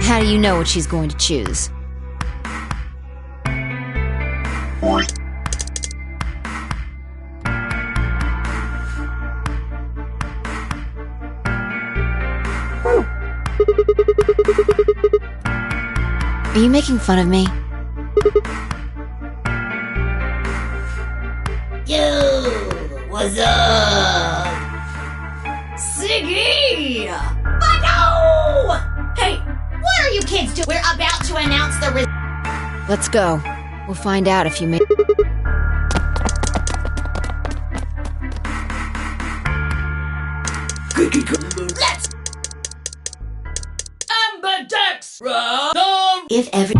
How do you know what she's going to choose? Are you making fun of me? Yo, what's up? Siggy! But no! Hey, what are you kids doing? We're about to announce the Let's go. We'll find out if you make... Let's... Ambidextrous! If every...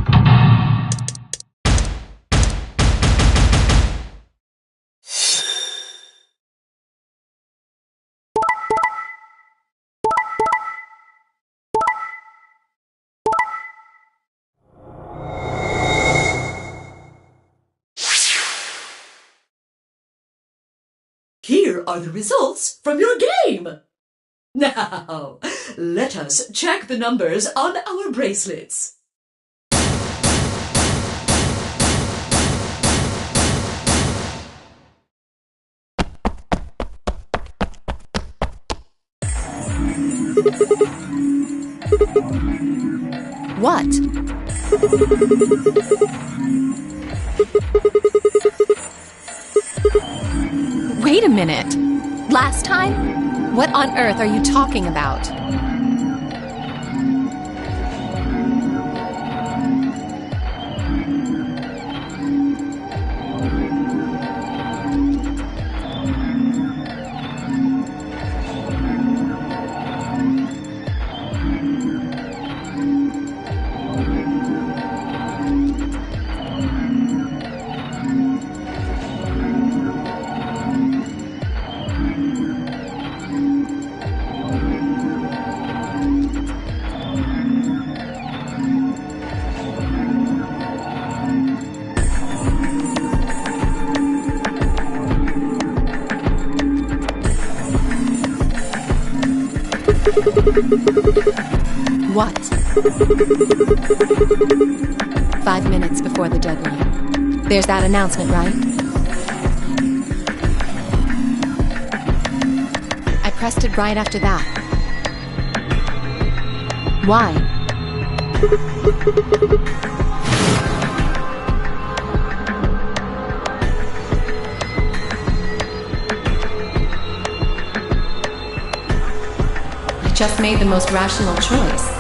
Here are the results from your game. Now, let us check the numbers on our bracelets. What? Wait a minute. Last time? What on earth are you talking about? What? 5 minutes before the deadline. There's that announcement, right? I pressed it right after that. Why? Just made the most rational choice.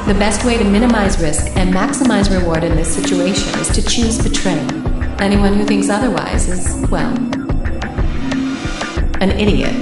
The best way to minimize risk and maximize reward in this situation is to choose betray. Anyone who thinks otherwise is, well, an idiot.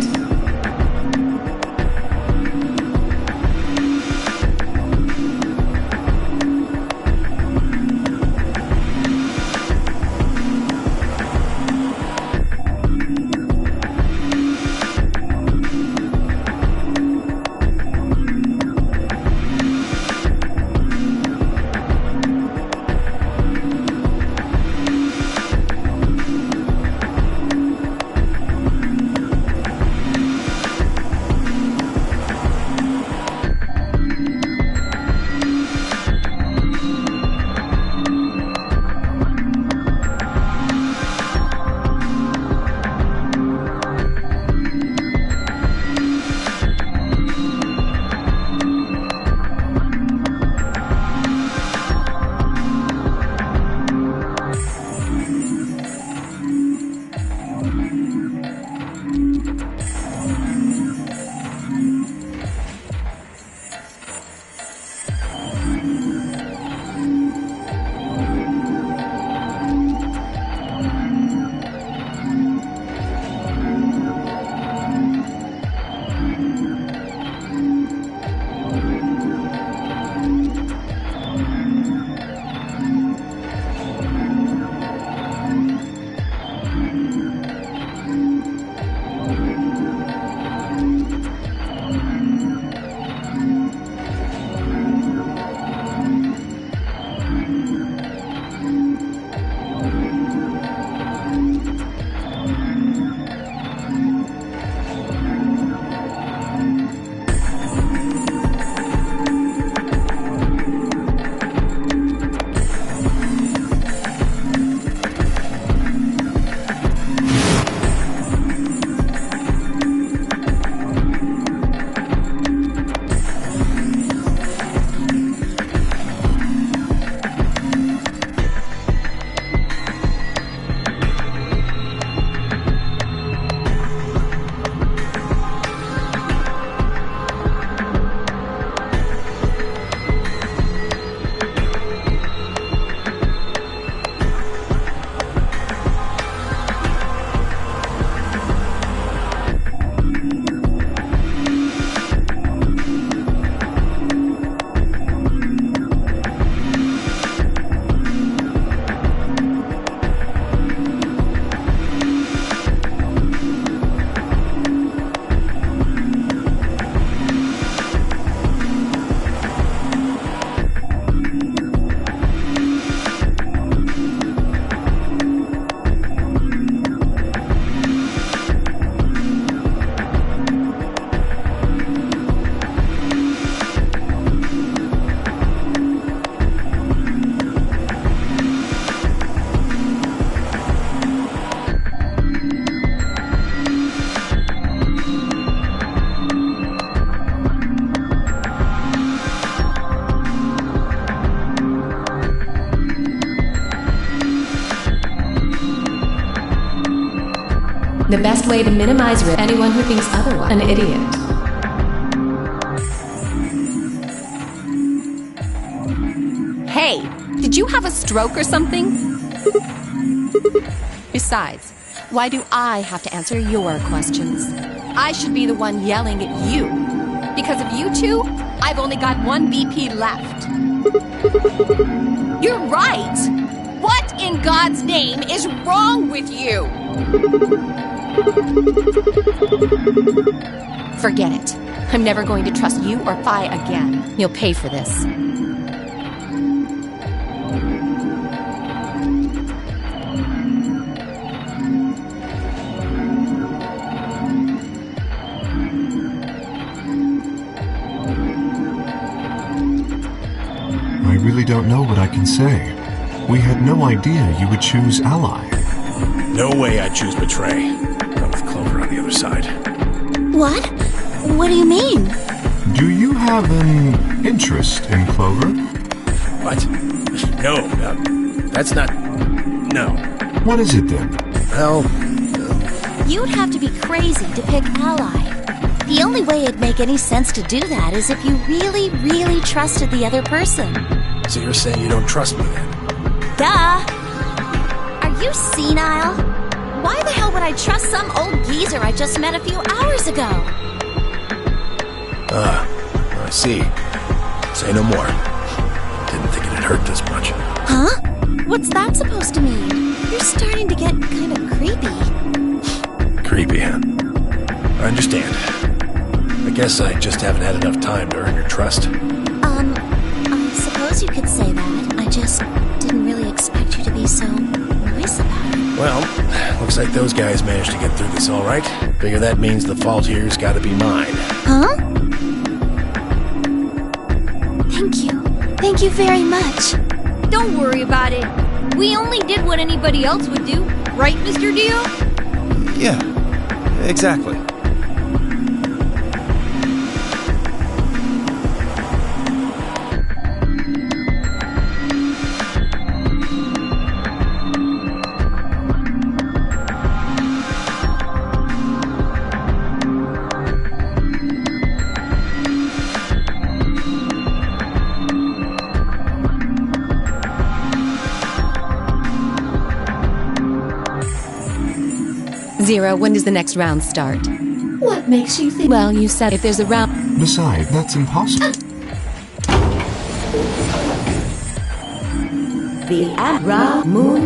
The best way to minimize risk. Anyone who thinks otherwise, an idiot. Hey, did you have a stroke or something? Besides, why do I have to answer your questions? I should be the one yelling at you. Because of you two, I've only got one BP left. You're right! What in God's name is wrong with you? Forget it. I'm never going to trust you or Phi again. You'll pay for this. I really don't know what I can say. We had no idea you would choose Ally. No way I'd choose Betray. Not with Clover on the other side. What? What do you mean? Do you have an interest in Clover? What? No, that's not... No. What is it then? Well, You'd have to be crazy to pick Ally. The only way it'd make any sense to do that is if you really, really trusted the other person. so you're saying you don't trust me then? Duh! Are you senile? Why the hell would I trust some old geezer I just met a few hours ago? I see. Say no more. Didn't think it'd hurt this much. Huh? What's that supposed to mean? You're starting to get kind of creepy. Creepy, huh? I understand. I guess I just haven't had enough time to earn your trust. I suppose you could say that. I just didn't really expect you to be so nice about it. Well, looks like those guys managed to get through this all right. Figure that means the fault here's gotta be mine. Huh? Thank you. Thank you very much. Don't worry about it. We only did what anybody else would do. Right, Mr. Dio? Yeah, exactly. Zero, when does the next round start? What makes you think? Well, you said if there's a round... Besides, that's impossible. The Abra Moon.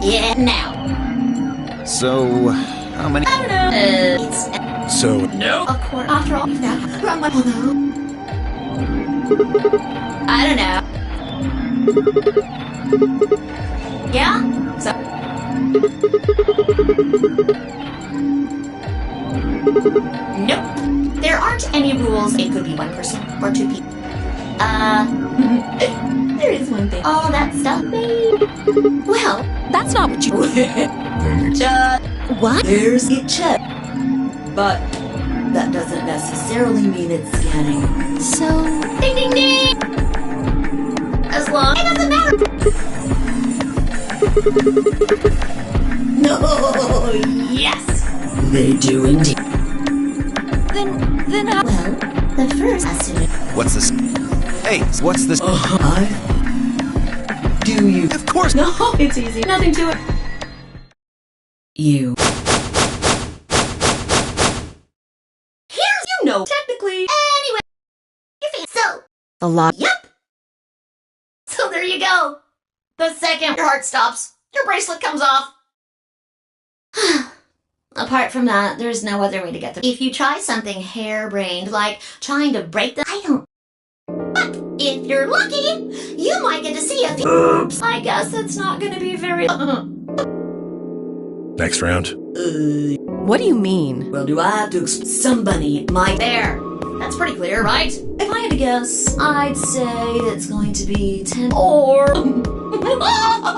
Yeah, now. So, how many? I don't know. It's So, no. Of course. After all, you've got from my I don't know. Yeah? So. Nope. There aren't any rules. It could be one person or two people. There is one thing. All that stuff. Well, That's not what you... Then it's What? There's a check. But that doesn't necessarily mean it's scanning. So, ding ding ding. As long it doesn't matter. No, Yes. they do indeed. Then how... Well, the first has to. What's this? Hey, what's this? Do you? Of course. No, it's easy. Nothing to it. You. Here's technically. Anyway, so. A lot. Yep. So there you go. The second your heart stops, your bracelet comes off. Apart from that, there's no other way to get there. If you try something harebrained, like trying to break the... I don't... But if you're lucky, you might get to see a few... Oops. I guess that's not going to be very... next round. What do you mean? Well, do I have to somebody might... There. That's pretty clear, right? If I had to guess, I'd say it's going to be 10 or...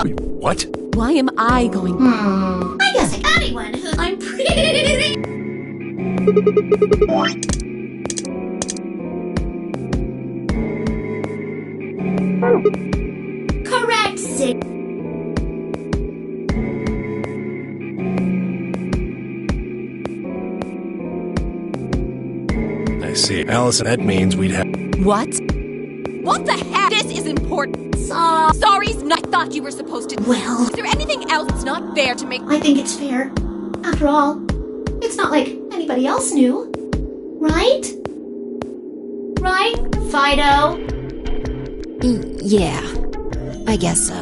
Wait, what? Why am I going... I guess anyone who... I'm pretty... Correct, Sig. see. Allison, that means we'd have... What? What the heck? This is important. Sorry's not. I thought you were supposed to. Well... Is there anything else? It's not fair to make... I think it's fair. After all, it's not like anybody else knew. Right? Right, Fido? Yeah, I guess so.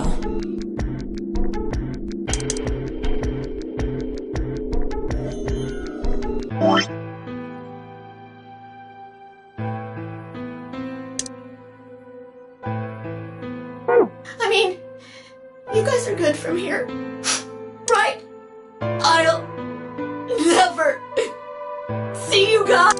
I mean, you guys are good from here, right? I'll never see you guys.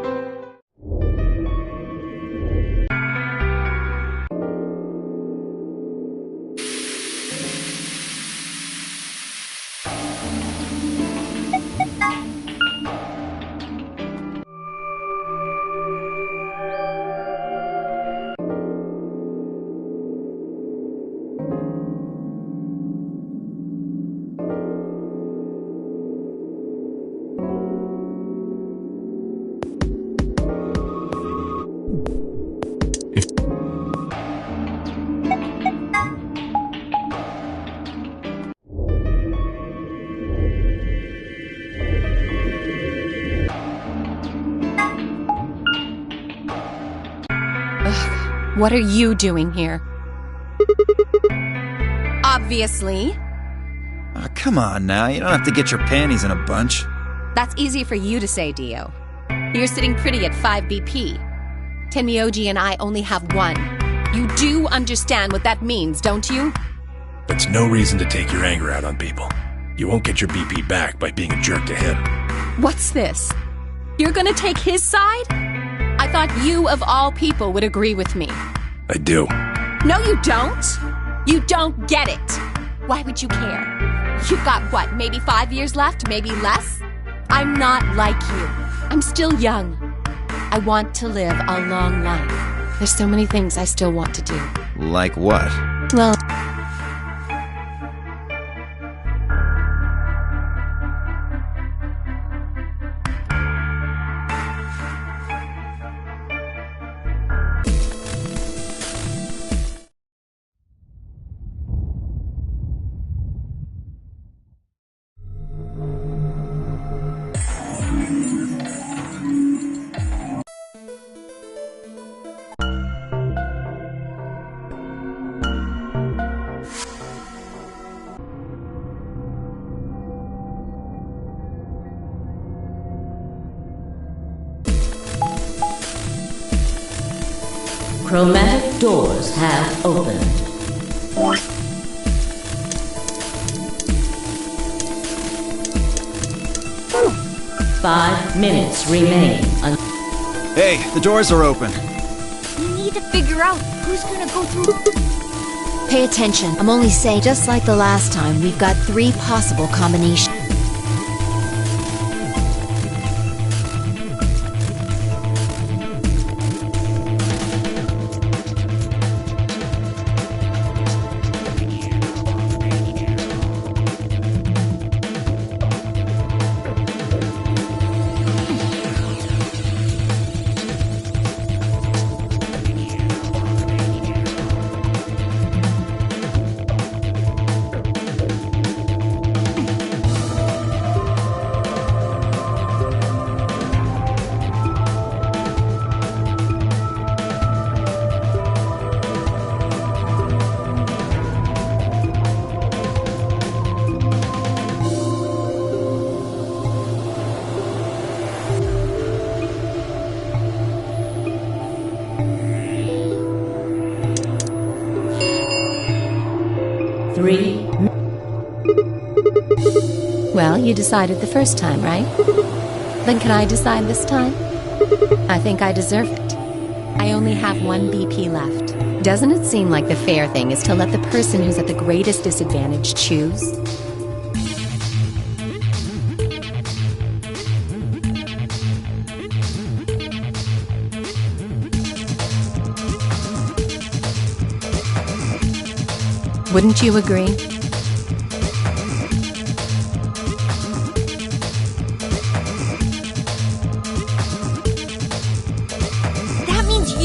What are you doing here? Obviously. Oh, come on now, you don't have to get your panties in a bunch. That's easy for you to say, Dio. You're sitting pretty at 5 BP. Tenmyoji and I only have 1. You do understand what that means, don't you? That's no reason to take your anger out on people. You won't get your BP back by being a jerk to him. What's this? You're gonna take his side? I thought you, of all people, would agree with me. I do. No, you don't. You don't get it. Why would you care? You've got, what, maybe 5 years left? Maybe less? I'm not like you. I'm still young. I want to live a long life. There's so many things I still want to do. Like what? Well... Chromatic doors have opened. Five minutes remain. Hey, the doors are open. We need to figure out who's gonna go through. Pay attention. I'm only saying, just like the last time, we've got 3 possible combinations. Well, you decided the first time, right? Then can I decide this time? I think I deserve it. I only have 1 BP left. Doesn't it seem like the fair thing is to let the person who's at the greatest disadvantage choose? Wouldn't you agree?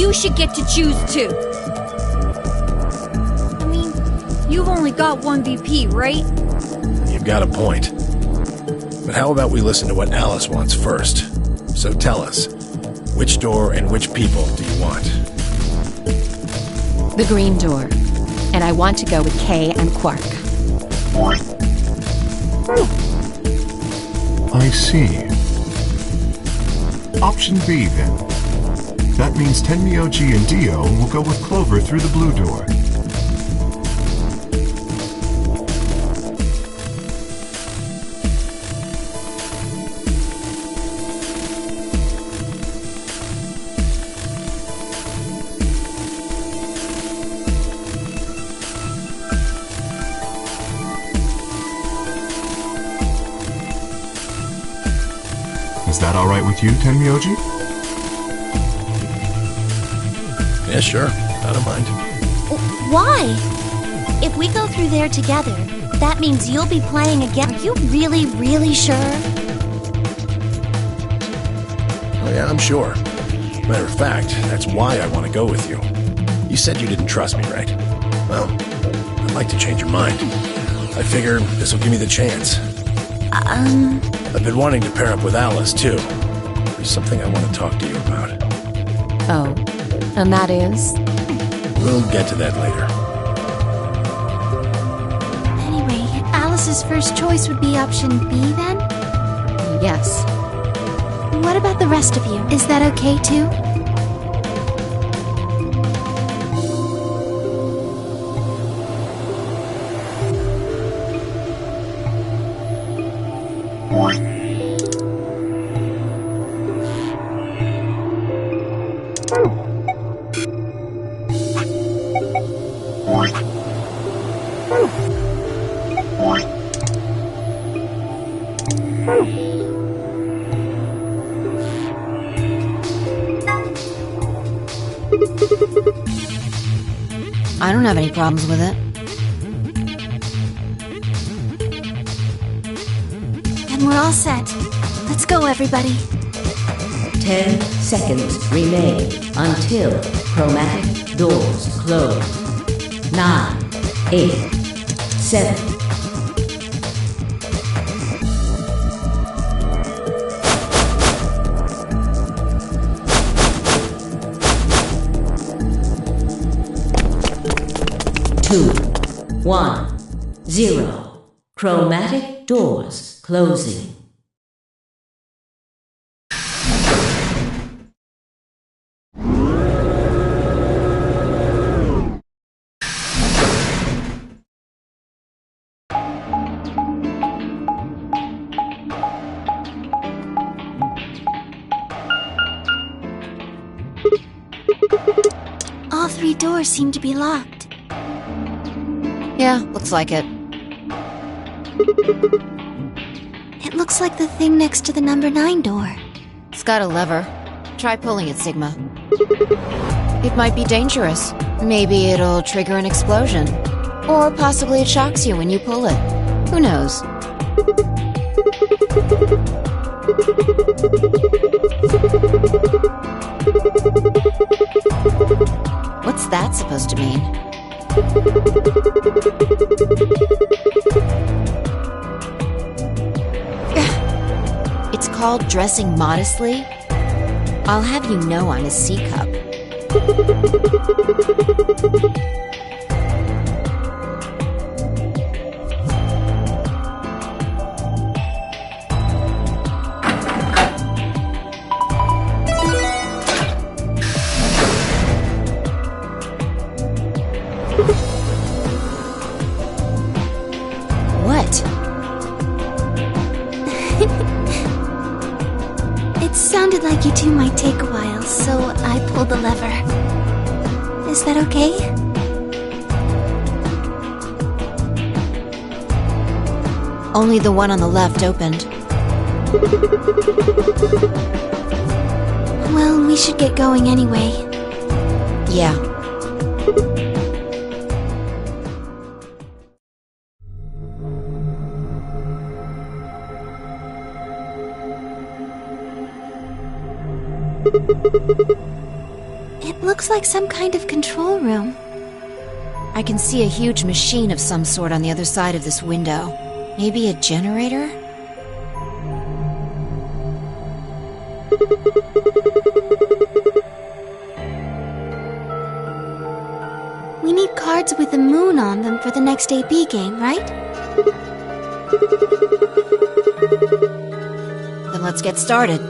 you should get to choose too. I mean, you've only got one BP, right? You've got a point. But how about we listen to what Alice wants first? So tell us, which door and which people do you want? The green door. And I want to go with Kay and Quark. I see. Option B, then. That means Tenmyoji and Dio will go with Clover through the blue door. Is that all right with you, Tenmyoji? Yeah, sure. I don't mind. Why? If we go through there together, that means you'll be playing again. Are you really, really sure? Oh yeah, I'm sure. Matter of fact, that's why I want to go with you. You said you didn't trust me, right? Well, I'd like to change your mind. I figure this will give me the chance. I've been wanting to pair up with Alice, too. There's something I want to talk to you about. Oh, and that is? We'll get to that later. Anyway, Alice's first choice would be option B, then? Yes. What about the rest of you? Is that okay, too? I don't have any problems with it. Then we're all set. Let's go, everybody. 10 seconds remain until chromatic doors close. 9, 8, 7. Two, 1, 0. Chromatic doors closing. All 3 doors seem to be locked. Yeah, looks like it. It looks like the thing next to the number 9 door. It's got a lever. Try pulling it, Sigma. It might be dangerous. Maybe it'll trigger an explosion. Or possibly it shocks you when you pull it. Who knows? What's that supposed to mean? It's called dressing modestly. I'll have you know I'm a C-cup. It sounded like you two might take a while, so I pulled the lever. Is that okay? Only the one on the left opened. Well, we should get going anyway. Yeah. It looks like some kind of control room. I can see a huge machine of some sort on the other side of this window. Maybe a generator? We need cards with the moon on them for the next AB game, right? Then let's get started.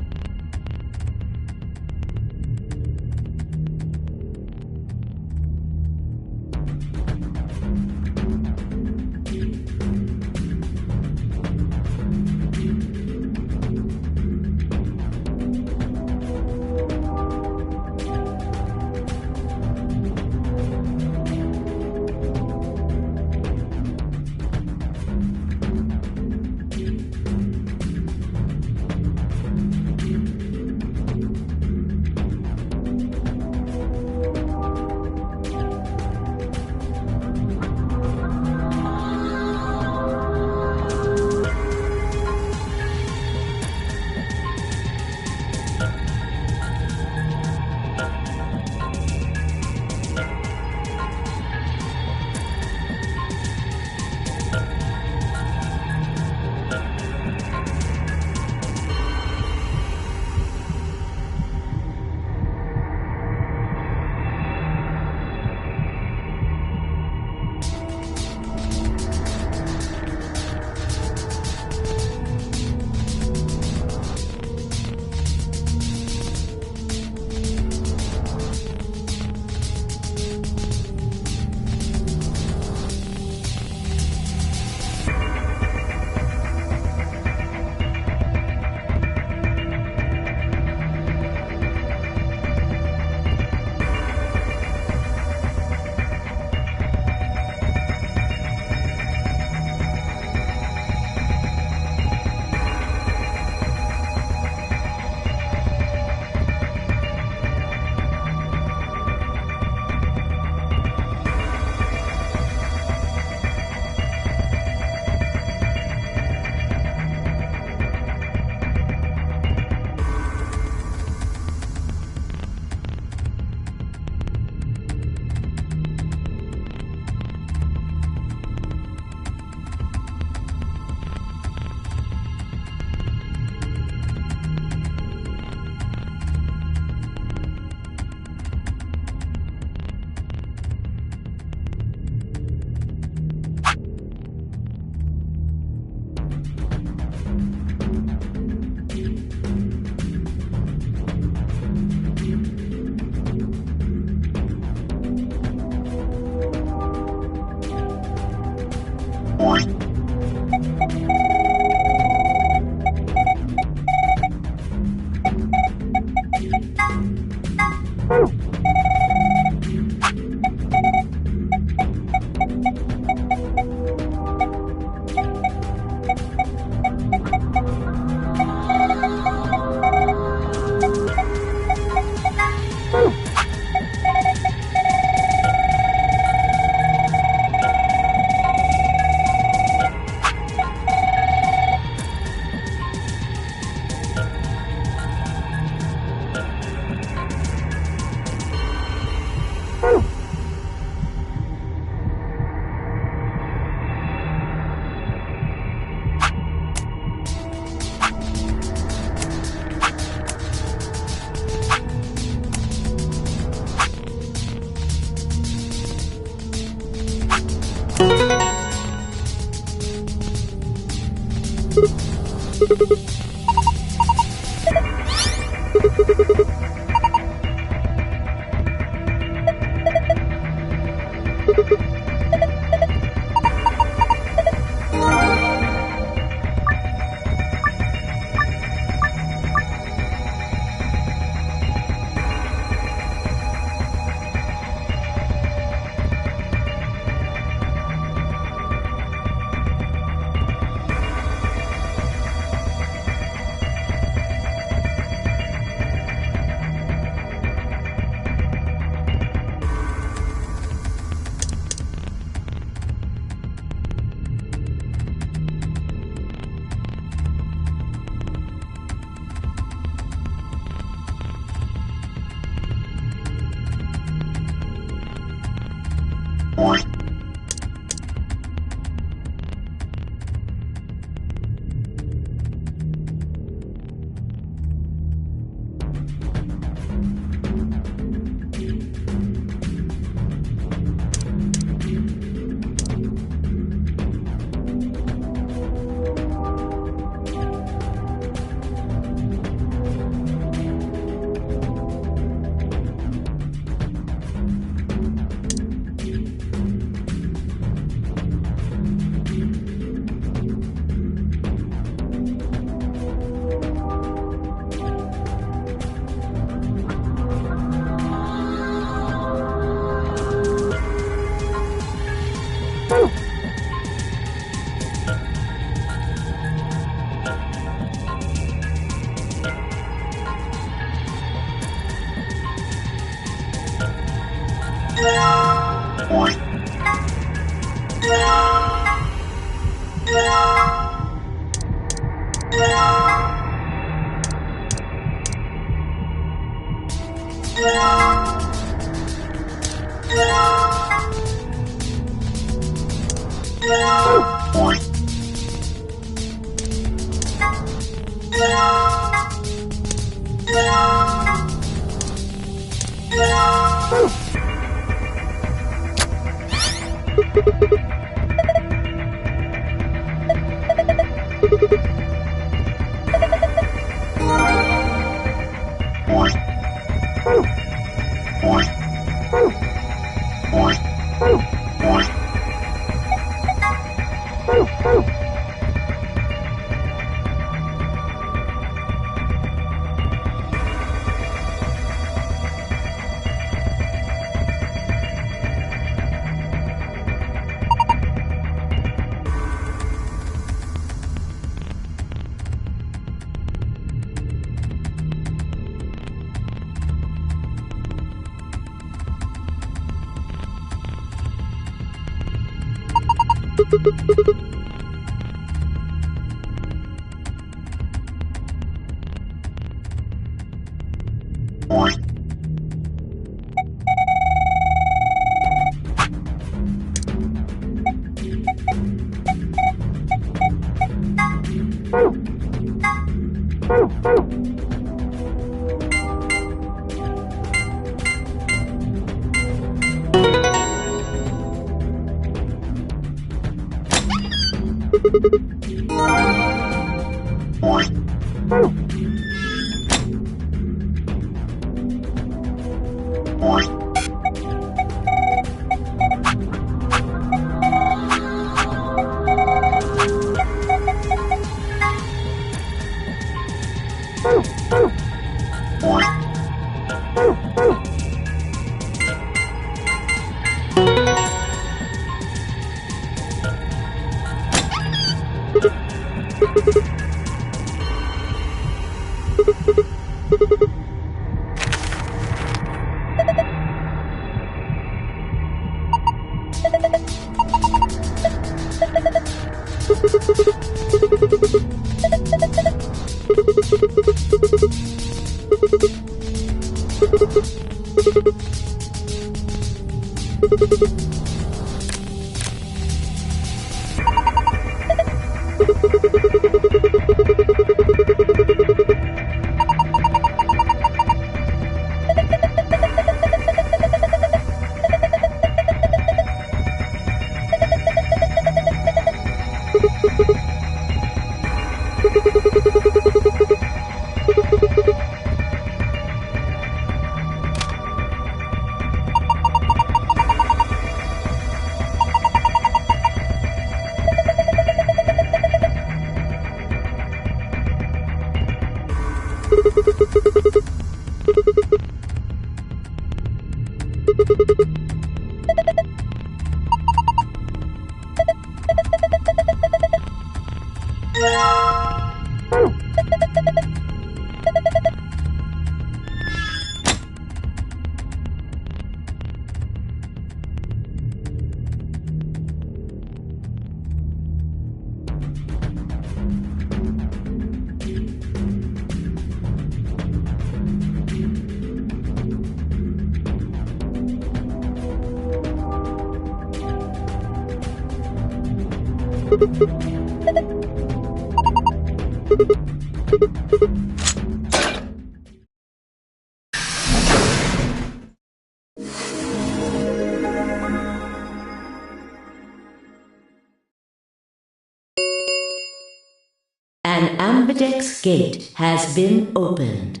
An Ambidex gate has been opened.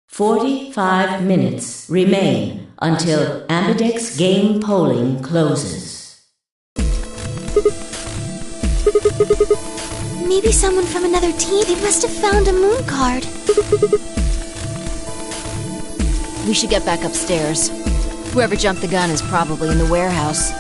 45 minutes remain until Ambidex game polling closes. Maybe someone from another team. They must have found a moon card. We should get back upstairs. Whoever jumped the gun is probably in the warehouse.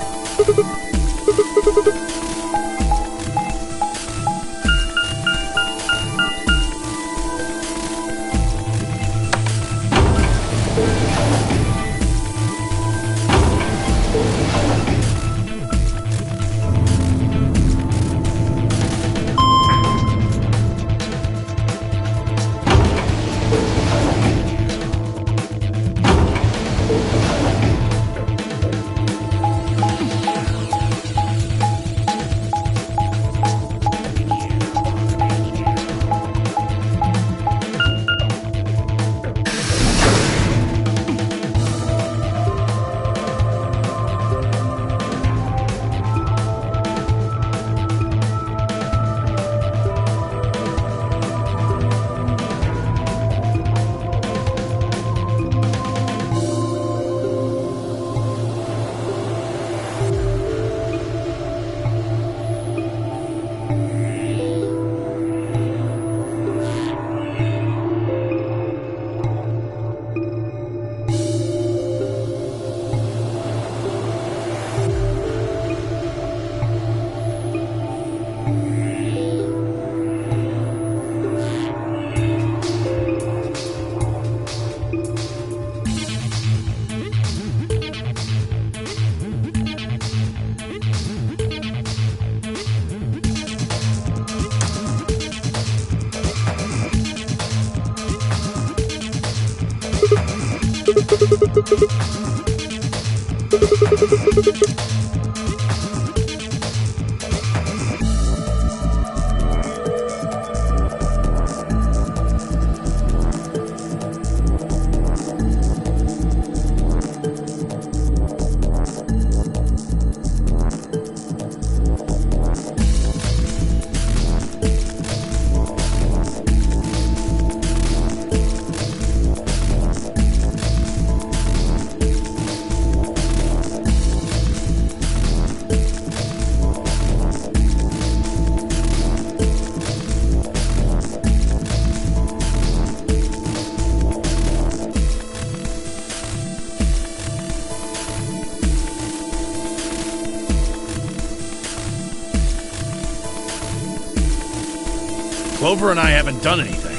Clover and I haven't done anything.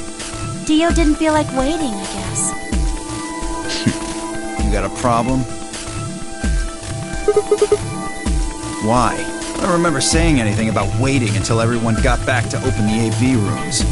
Dio didn't feel like waiting, I guess. You got a problem? Why? I don't remember saying anything about waiting until everyone got back to open the AV rooms.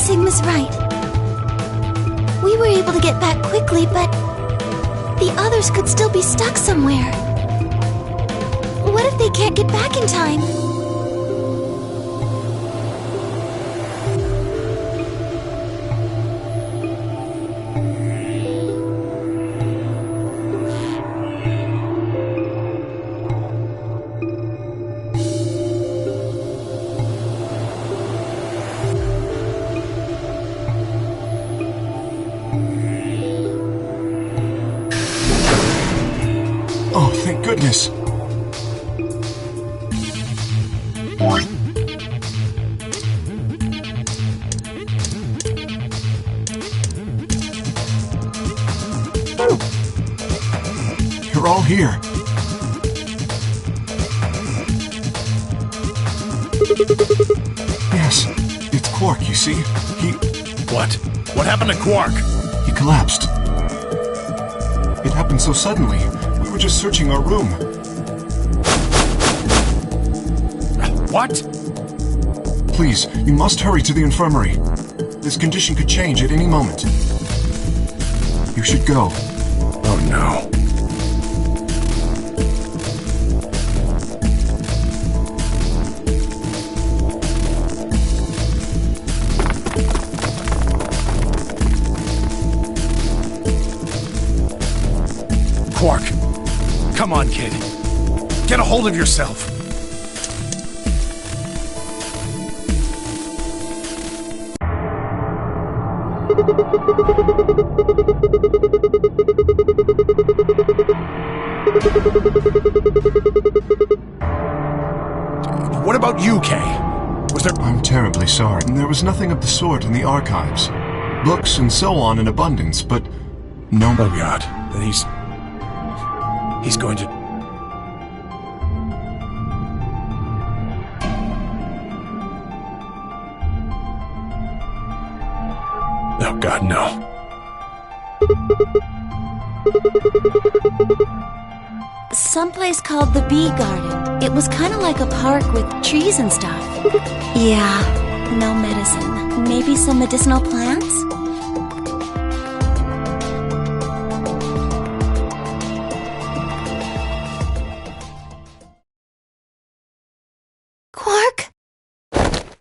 Sigma's right. We were able to get back quickly, but the others could still be stuck somewhere. What if they can't get back in time? Oh, thank goodness. You're all here. Yes, it's Quark, you see. What? What happened to Quark? He collapsed. It happened so suddenly. We were just searching our room. What? Please, you must hurry to the infirmary. This condition could change at any moment. You should go. Oh no. Quark, come on, kid. Get a hold of yourself. What about you, Kay? Was there... I'm terribly sorry. There was nothing of the sort in the archives. Books and so on in abundance, but no... Oh God, then he's going to... Oh God, no. Someplace called the Bee Garden. It was kind of like a park with trees and stuff. Yeah, no medicine. Maybe some medicinal plants? Quark?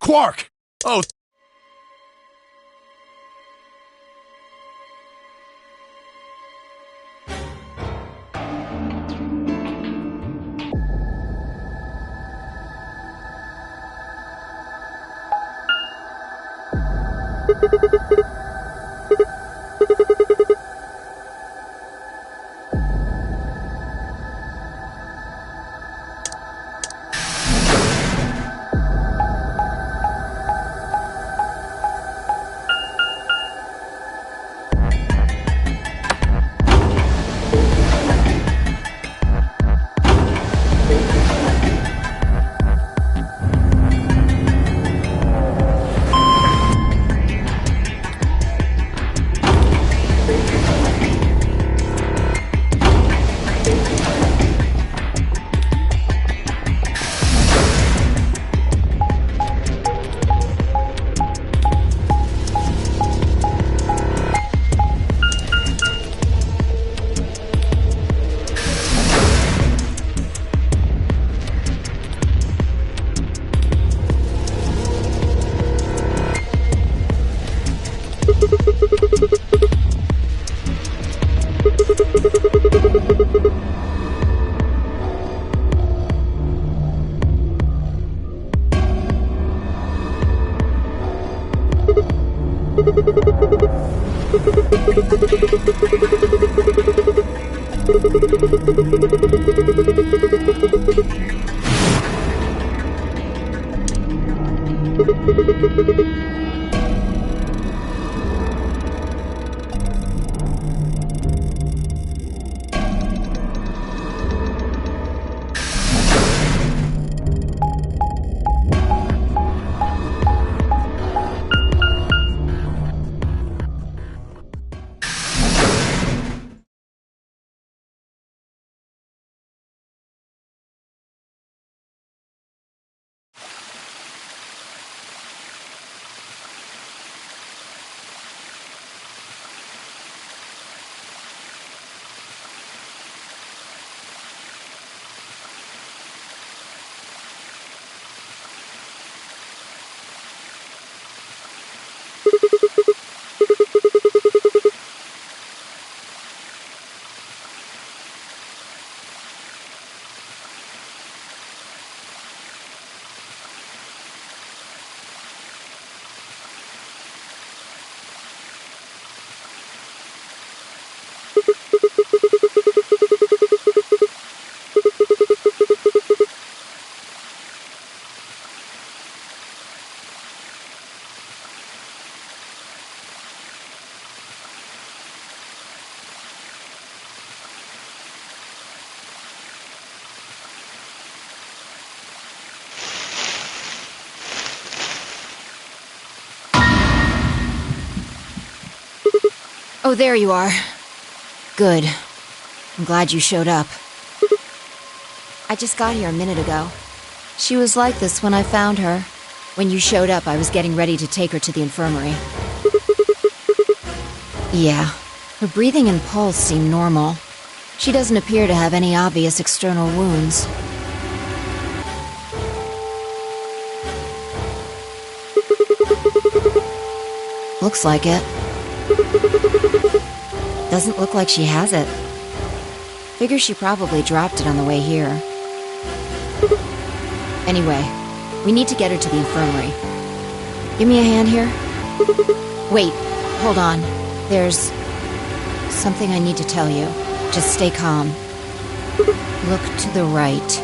Quark! Oh... Oh, there you are. Good. I'm glad you showed up. I just got here a minute ago. She was like this when I found her. When you showed up, I was getting ready to take her to the infirmary. Yeah, her breathing and pulse seem normal. She doesn't appear to have any obvious external wounds. Looks like it. Doesn't look like she has it. Figure she probably dropped it on the way here. Anyway, we need to get her to the infirmary. Give me a hand here. Wait, hold on. There's something I need to tell you. Just stay calm. Look to the right.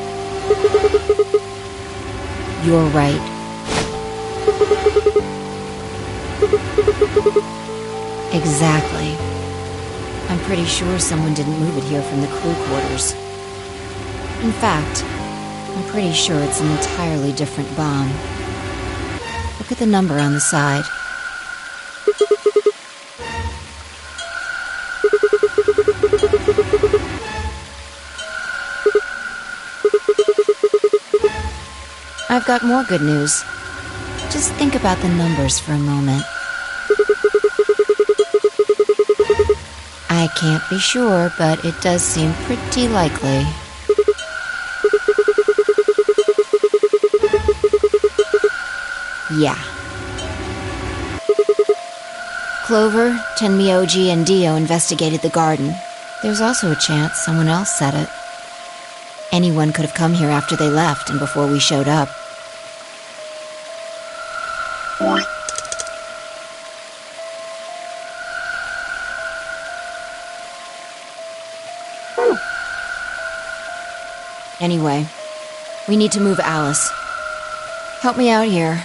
You're right. Exactly. I'm pretty sure someone didn't move it here from the crew quarters. In fact, I'm pretty sure it's an entirely different bomb. Look at the number on the side. I've got more good news. Just think about the numbers for a moment. I can't be sure, but it does seem pretty likely. Yeah. Clover, Tenmyoji, and Dio investigated the garden. There's also a chance someone else said it. Anyone could have come here after they left and before we showed up. Anyway, we need to move Alice. Help me out here.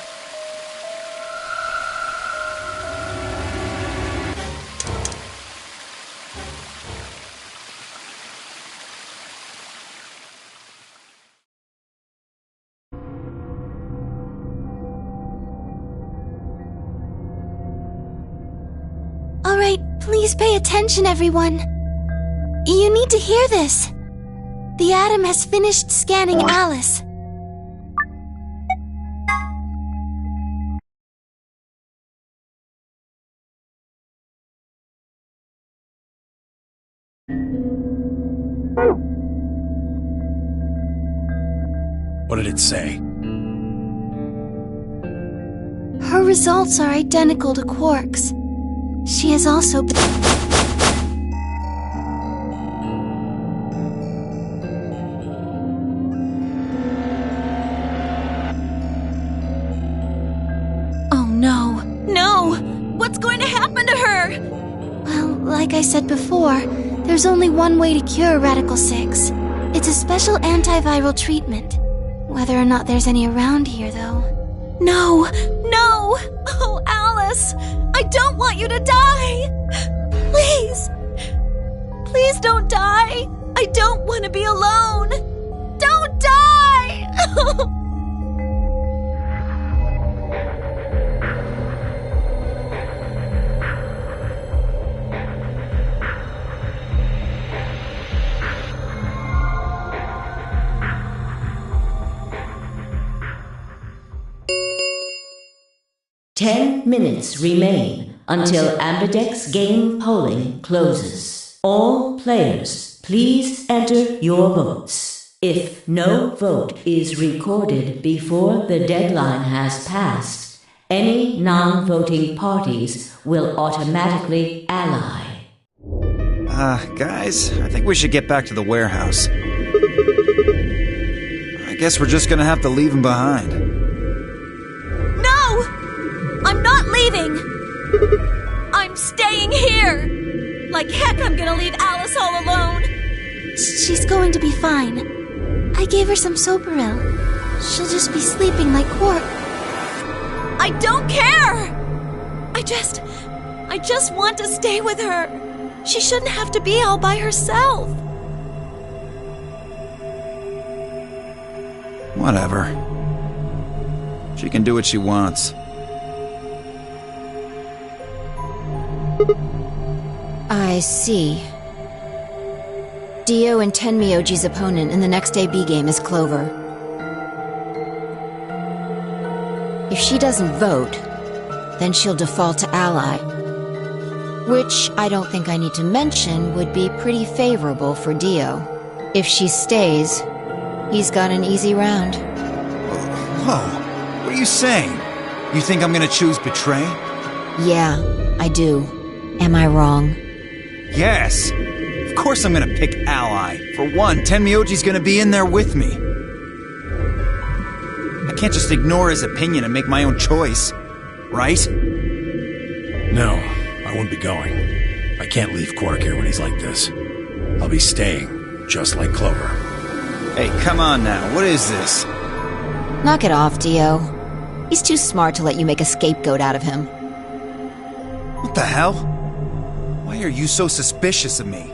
All right, please pay attention, everyone. You need to hear this. The Atom has finished scanning Alice. What did it say? Her results are identical to Quark's. She has also been... What's going to happen to her? Well, like I said before, there's only one way to cure Radical 6. It's a special antiviral treatment. Whether or not there's any around here, though. No! No! Oh, Alice! I don't want you to die! Please! Please don't die! I don't want to be alone! Don't die! 10 minutes remain until Ambidex game polling closes. All players, please enter your votes. If no vote is recorded before the deadline has passed, any non-voting parties will automatically ally. Guys, I think we should get back to the warehouse. I guess we're just gonna have to leave him behind. No! I'm not leaving! I'm staying here! Like heck, I'm gonna leave Alice all alone! She's going to be fine. I gave her some Soparil. She'll just be sleeping like Quark. I don't care! I just want to stay with her. She shouldn't have to be all by herself. Whatever. She can do what she wants. I see. Dio and Tenmyoji's opponent in the next AB game is Clover. If she doesn't vote, then she'll default to ally. Which I don't think I need to mention would be pretty favorable for Dio. If she stays, he's got an easy round. Whoa, what are you saying? You think I'm gonna choose Betray? Yeah, I do. Am I wrong? Yes! Of course I'm gonna pick Ally. For one, Tenmyoji's gonna be in there with me. I can't just ignore his opinion and make my own choice. Right? No, I won't be going. I can't leave Quark here when he's like this. I'll be staying, just like Clover. Hey, come on now, what is this? Knock it off, Dio. He's too smart to let you make a scapegoat out of him. What the hell? Why are you so suspicious of me?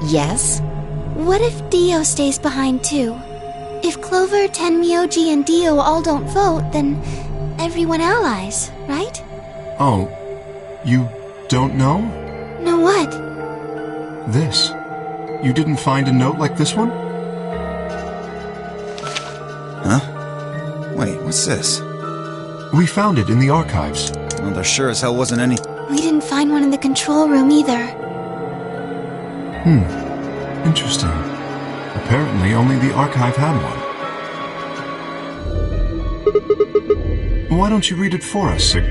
Yes? What if Dio stays behind too? If Clover, Tenmyoji, and Dio all don't vote, then everyone allies, right? Oh, you don't know? Know what? This. You didn't find a note like this one? Huh? Wait, what's this? We found it in the archives. Well, there sure as hell wasn't any... We didn't find one in the control room either. Interesting. Apparently only the archive had one. Why don't you read it for us, Sig?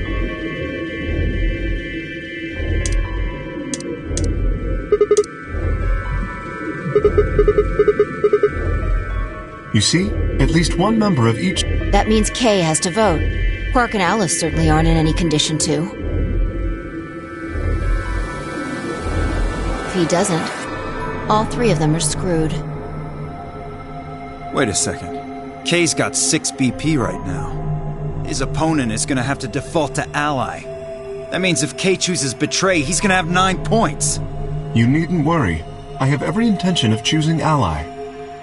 You see? At least one member of each... That means Kay has to vote. Quark and Alice certainly aren't in any condition to. If he doesn't, all three of them are screwed. Wait a second. Kay's got 6 BP right now. His opponent is gonna have to default to ally. That means if Kay chooses Betray, he's gonna have 9 points. You needn't worry. I have every intention of choosing ally.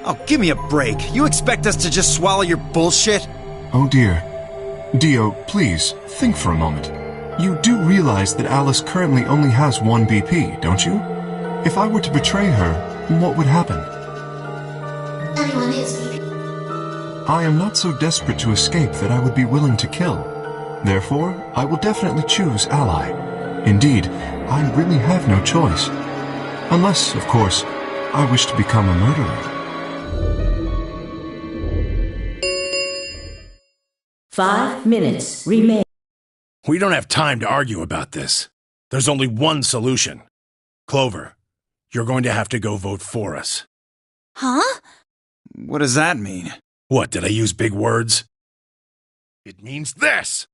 Oh, give me a break. You expect us to just swallow your bullshit? Oh dear. Dio, please, think for a moment. You do realize that Alice currently only has 1 BP, don't you? If I were to betray her, what would happen? Anyone is BP. I am not so desperate to escape that I would be willing to kill. Therefore, I will definitely choose ally. Indeed, I really have no choice. Unless, of course, I wish to become a murderer. 5 minutes remain. We don't have time to argue about this. There's only one solution. Clover, you're going to have to go vote for us. Huh? What does that mean? What, did I use big words? It means this!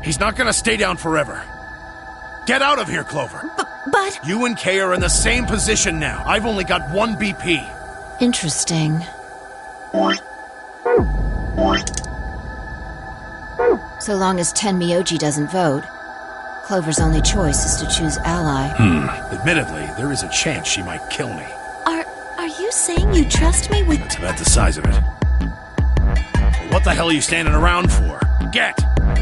He's not gonna stay down forever. Get out of here, Clover. But... You and Kay are in the same position now. I've only got 1 BP. Interesting. So long as Tenmyoji doesn't vote, Clover's only choice is to choose Ally. Admittedly, there is a chance she might kill me. Are you saying you trust me with... That's about the size of it. Well, what the hell are you standing around for? Get!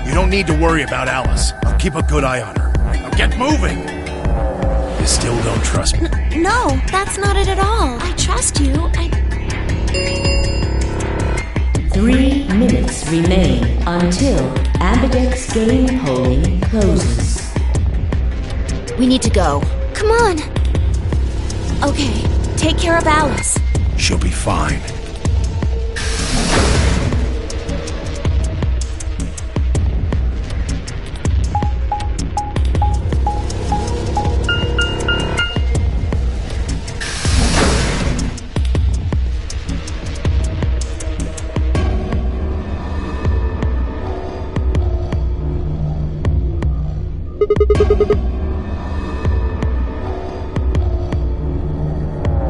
You don't need to worry about Alice. I'll keep a good eye on her. Now get moving! You still don't trust me? No, that's not it at all. I trust you. 3 minutes remain until Ambidex game polling closes. We need to go. Come on. Okay, take care of Alice. She'll be fine.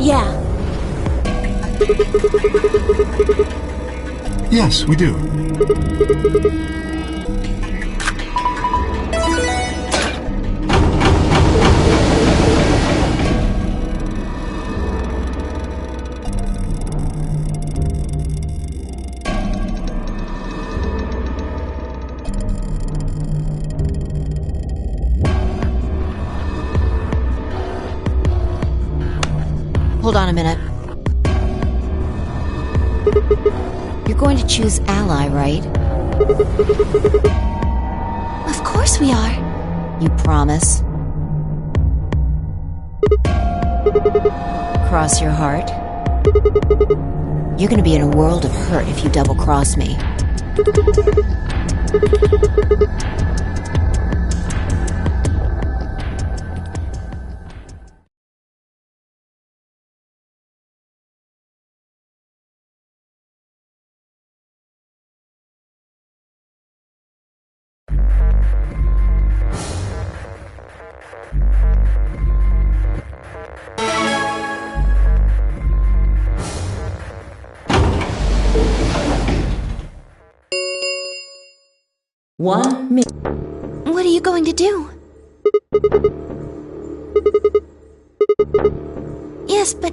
Yeah. Yes, we do. Hold on a minute. You're going to choose Ally, right? Of course we are. You promise? Cross your heart? You're gonna be in a world of hurt if you double-cross me. One minute. What are you going to do? Yes, but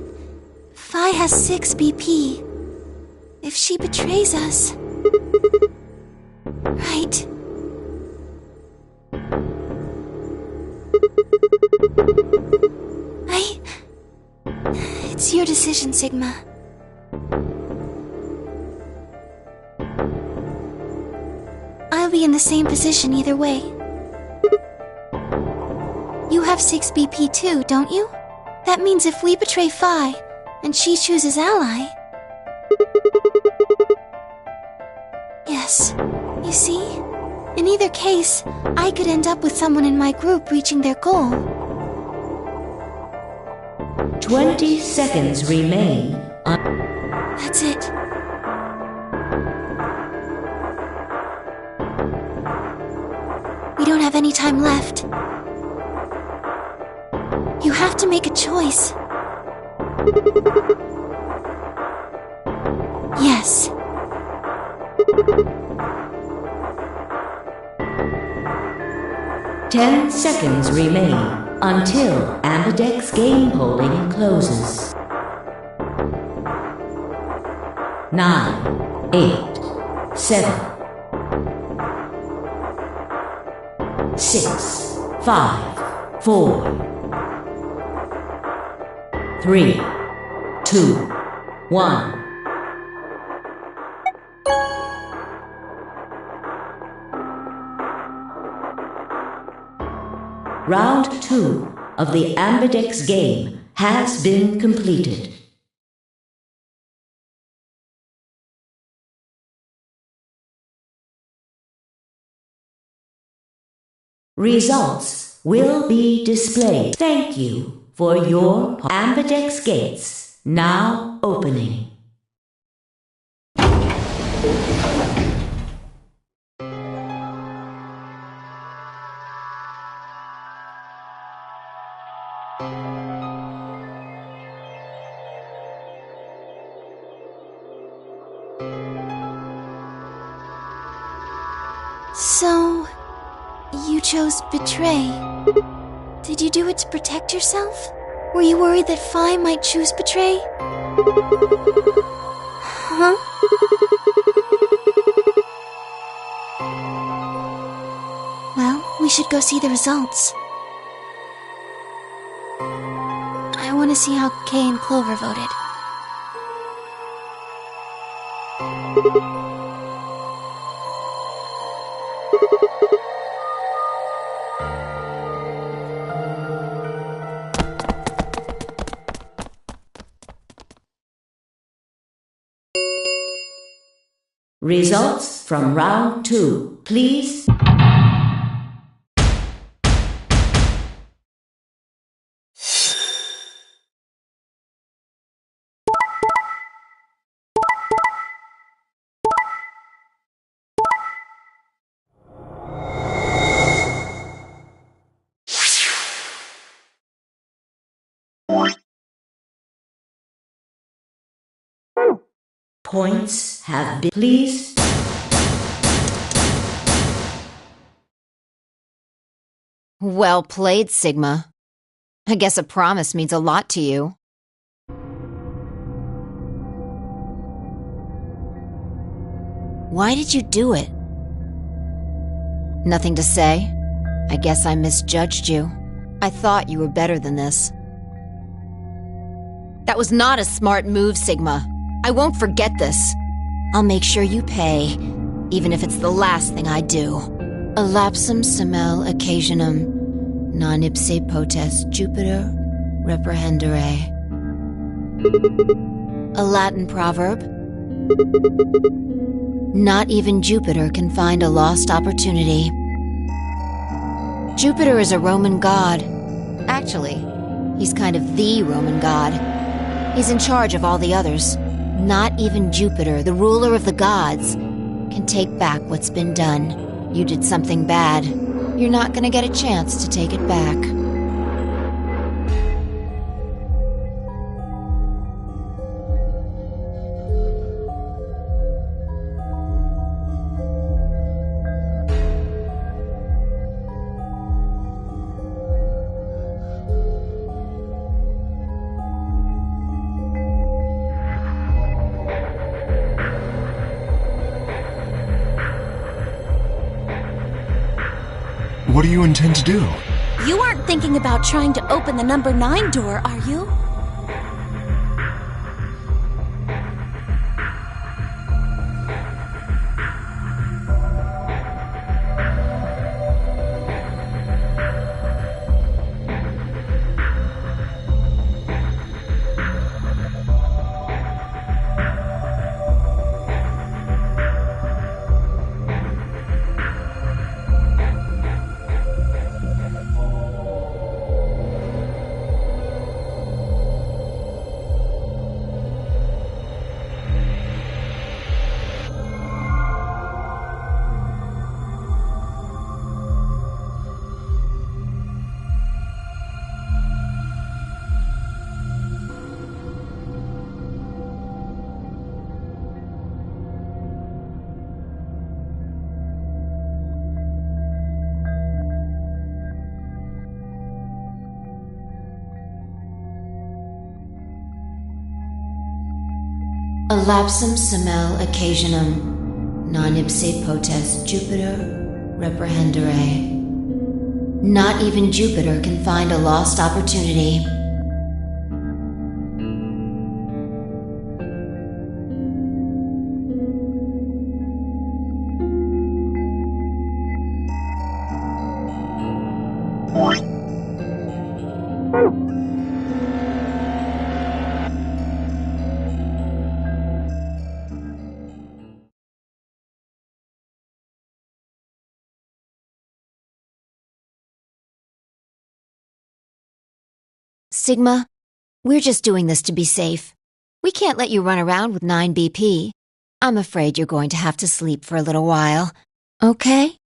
Phi has 6 BP. If she betrays us... Right. It's your decision, Sigma. I'll be in the same position either way. You have 6 BP too, don't you? That means if we betray Phi, and she chooses Ally... Yes. You see? In either case, I could end up with someone in my group reaching their goal. 20 seconds remain. That's it. We don't have any time left. You have to make a choice. Yes. Ten seconds remain until Ambidex game polling closes. 9, 8, 7, 6, 5, 4, 3, 2, 1. Round 2 of the Ambidex game has been completed. Results will be displayed. Thank you for your Ambidex gates now opening. So, you chose Betray. Did you do it to protect yourself? Were you worried that Phi might choose Betray? Huh? Well, we should go see the results. I want to see how Kay and Clover voted. Results from round 2, please. Points have been, please. Well played, Sigma. I guess a promise means a lot to you. Why did you do it? Nothing to say? I guess I misjudged you. I thought you were better than this. That was not a smart move, Sigma. I won't forget this. I'll make sure you pay, even if it's the last thing I do. Elapsum semel occasionum, non ipse potest Jupiter reprehendere. A Latin proverb. Not even Jupiter can find a lost opportunity. Jupiter is a Roman god. Actually, he's kind of the Roman god. He's in charge of all the others. Not even Jupiter, the ruler of the gods, can take back what's been done. You did something bad. You're not gonna get a chance to take it back. What do you intend to do? You aren't thinking about trying to open the number 9 door, are you? Elapsum semel occasionum, non ipse potest Jupiter reprehendere. Not even Jupiter can find a lost opportunity. Sigma, we're just doing this to be safe. We can't let you run around with 9 BP. I'm afraid you're going to have to sleep for a little while. Okay?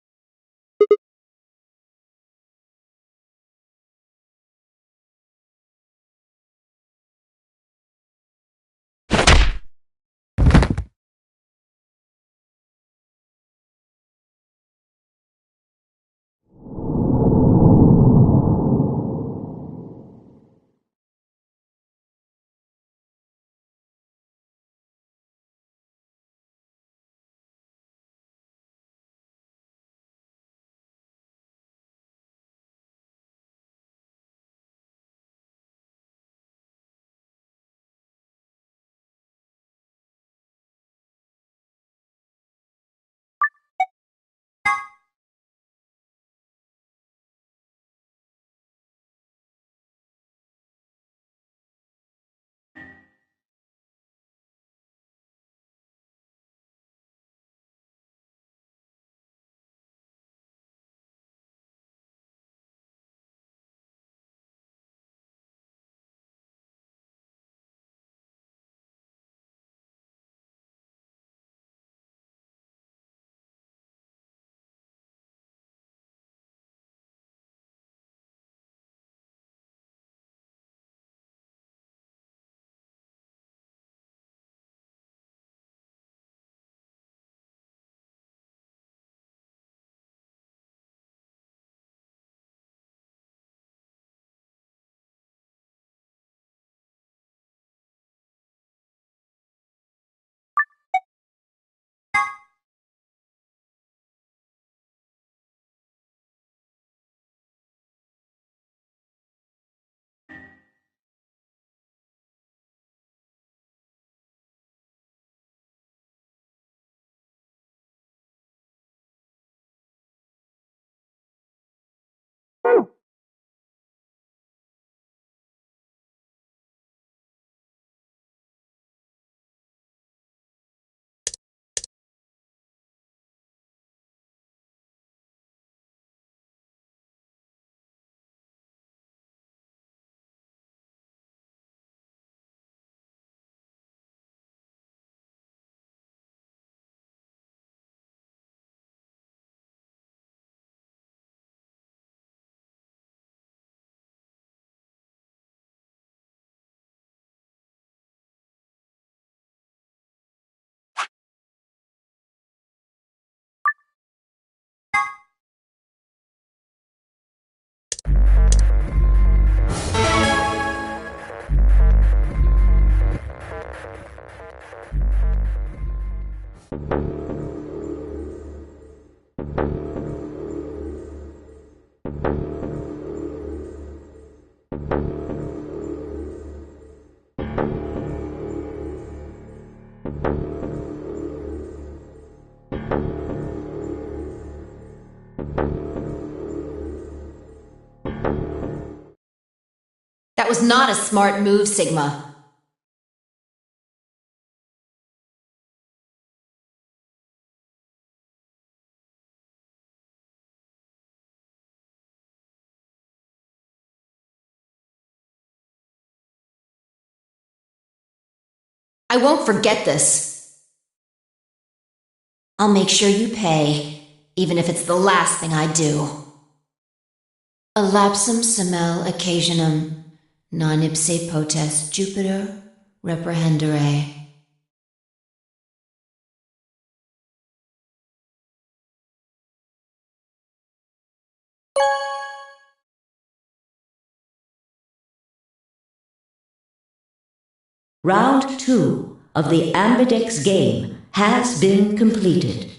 That was not a smart move, Sigma. I won't forget this. I'll make sure you pay, even if it's the last thing I do. Elapsum semel occasionum, non ipse potest Jupiter reprehendere. Round 2 of the Ambidex game has been completed.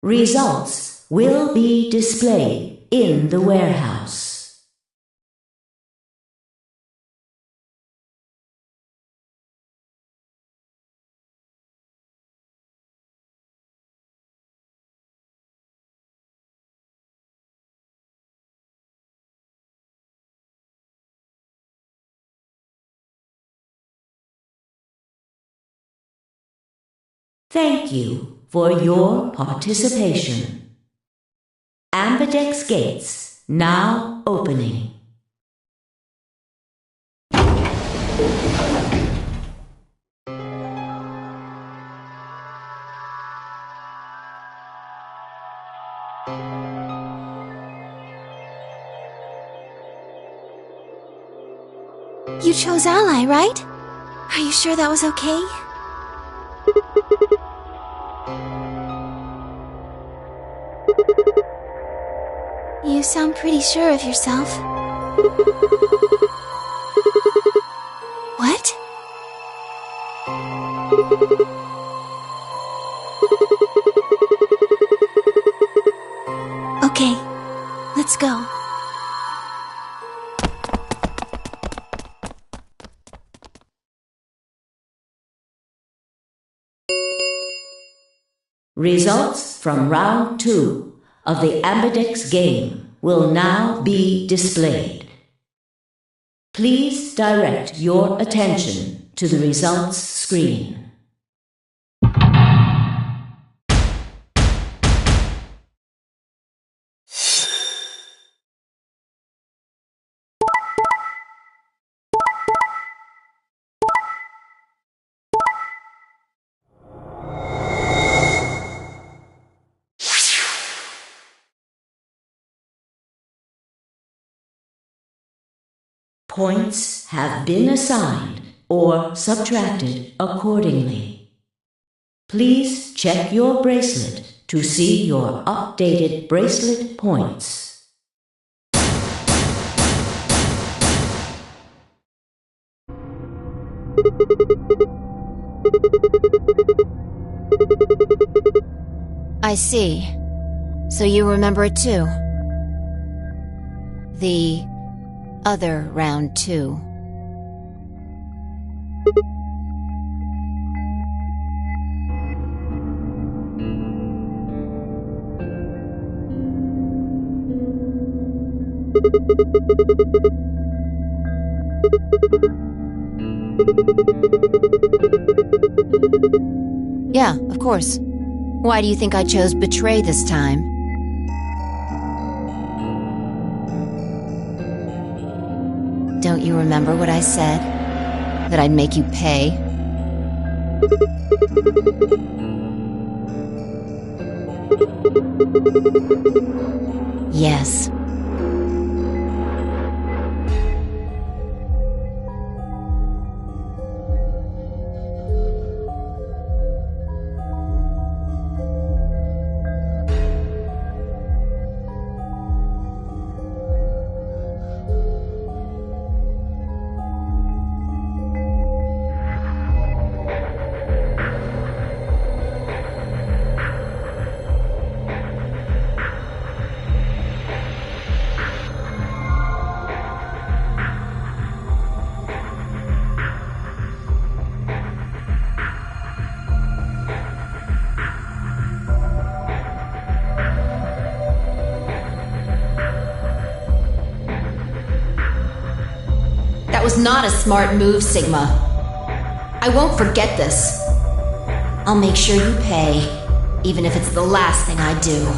Results will be displayed in the warehouse. Thank you for your participation. Ambidex gates now opening. You chose Ally, right? Are you sure that was okay? You sound pretty sure of yourself. What? Okay, let's go. Results from round 2 of the Ambidex game will now be displayed. Please direct your attention to the results screen. Points have been assigned or subtracted accordingly. Please check your bracelet to see your updated bracelet points. I see. So you remember it too. The other round 2. Yeah, of course. Why do you think I chose Betray this time? Don't you remember what I said? That I'd make you pay? Yes. That was not a smart move, Sigma. I won't forget this. I'll make sure you pay, even if it's the last thing I do.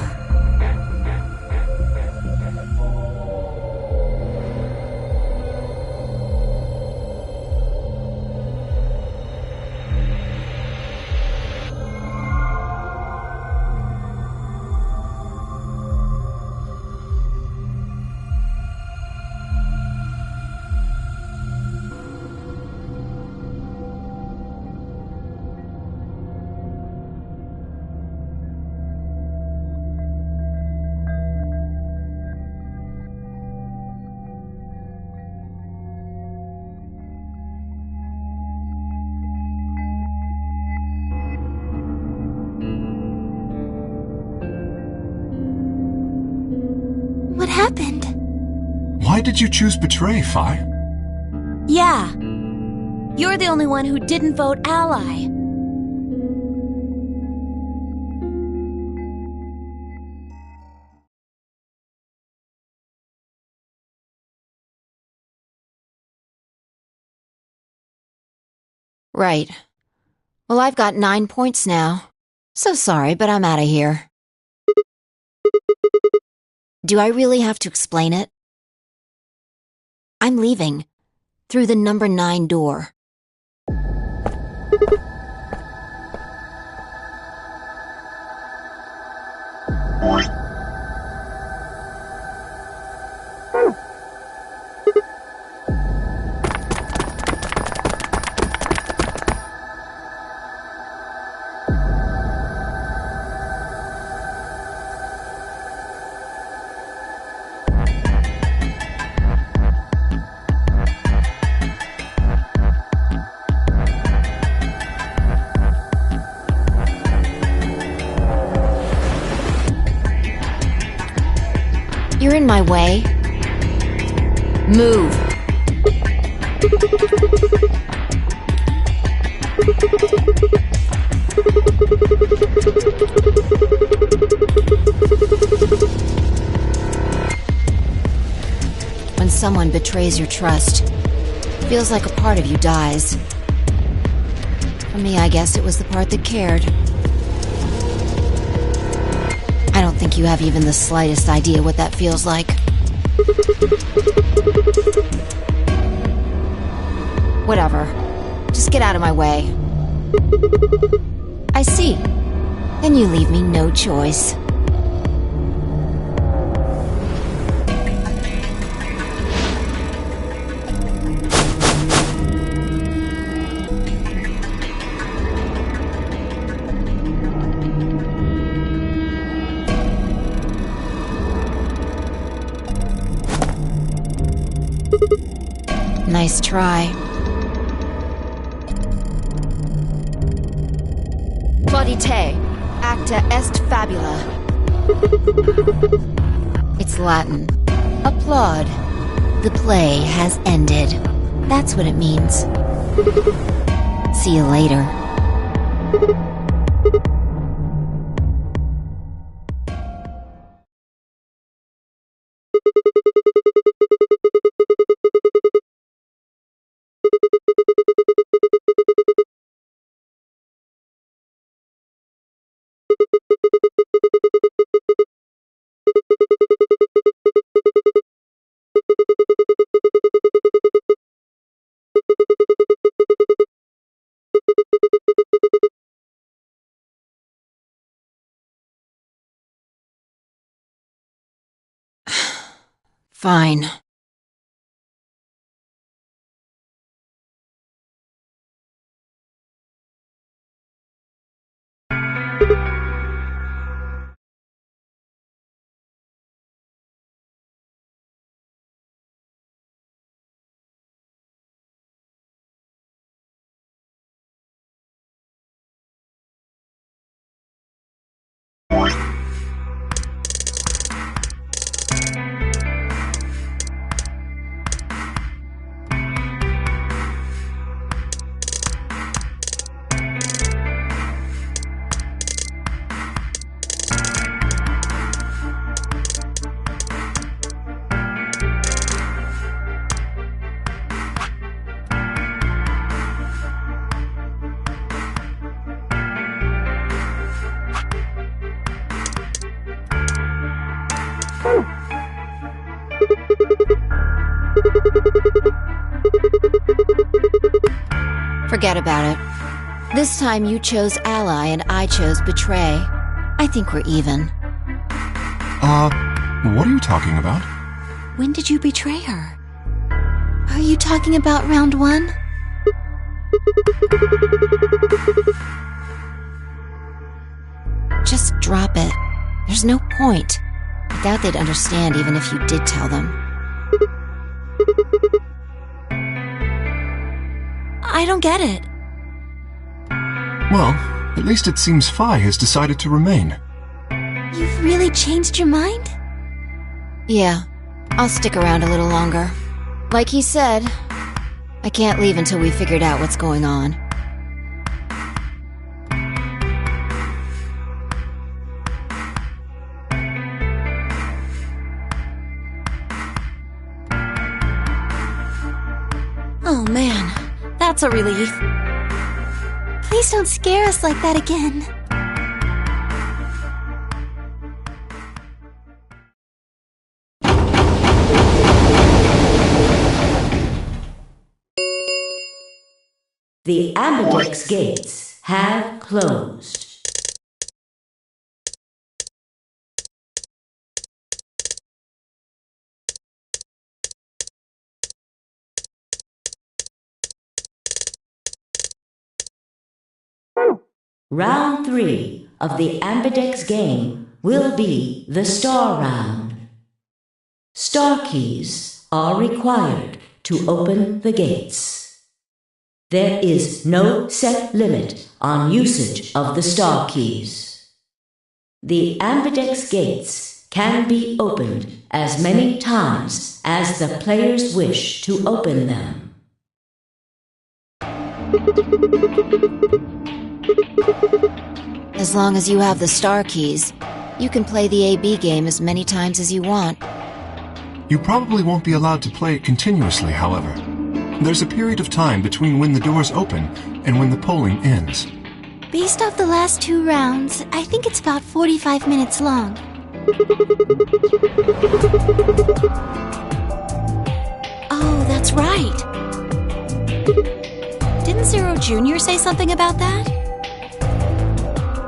Why did you choose Betray, Phi? Yeah. You're the only one who didn't vote Ally. Right. Well, I've got 9 points now. So sorry, but I'm out of here. Do I really have to explain it? I'm leaving. Through the number 9 door. You're in my way. Move. When someone betrays your trust, it feels like a part of you dies. For me, I guess it was the part that cared. I don't think you have even the slightest idea what that feels like. Whatever. Just get out of my way. I see. Then you leave me no choice. Nice try. Plaudite, acta est fabula. It's Latin. Applaud. The play has ended. That's what it means. See you later. Fine. Forget about it. This time you chose Ally and I chose Betray. I think we're even. What are you talking about? When did you betray her? Are you talking about round 1? Just drop it. There's no point. I doubt they'd understand even if you did tell them. I don't get it. Well, at least it seems Phi has decided to remain. You've really changed your mind? Yeah. I'll stick around a little longer. Like he said, I can't leave until we figured out what's going on. Oh man, that's a relief. Please don't scare us like that again. The Ambidex gates have closed. Round 3 of the Ambidex game will be the Star Round. Star keys are required to open the gates. There is no set limit on usage of the star keys. The Ambidex gates can be opened as many times as the players wish to open them. As long as you have the star keys, you can play the AB game as many times as you want. You probably won't be allowed to play it continuously, however. There's a period of time between when the doors open and when the polling ends. Based off the last 2 rounds, I think it's about 45 minutes long. Oh, that's right. Didn't Zero Jr. say something about that?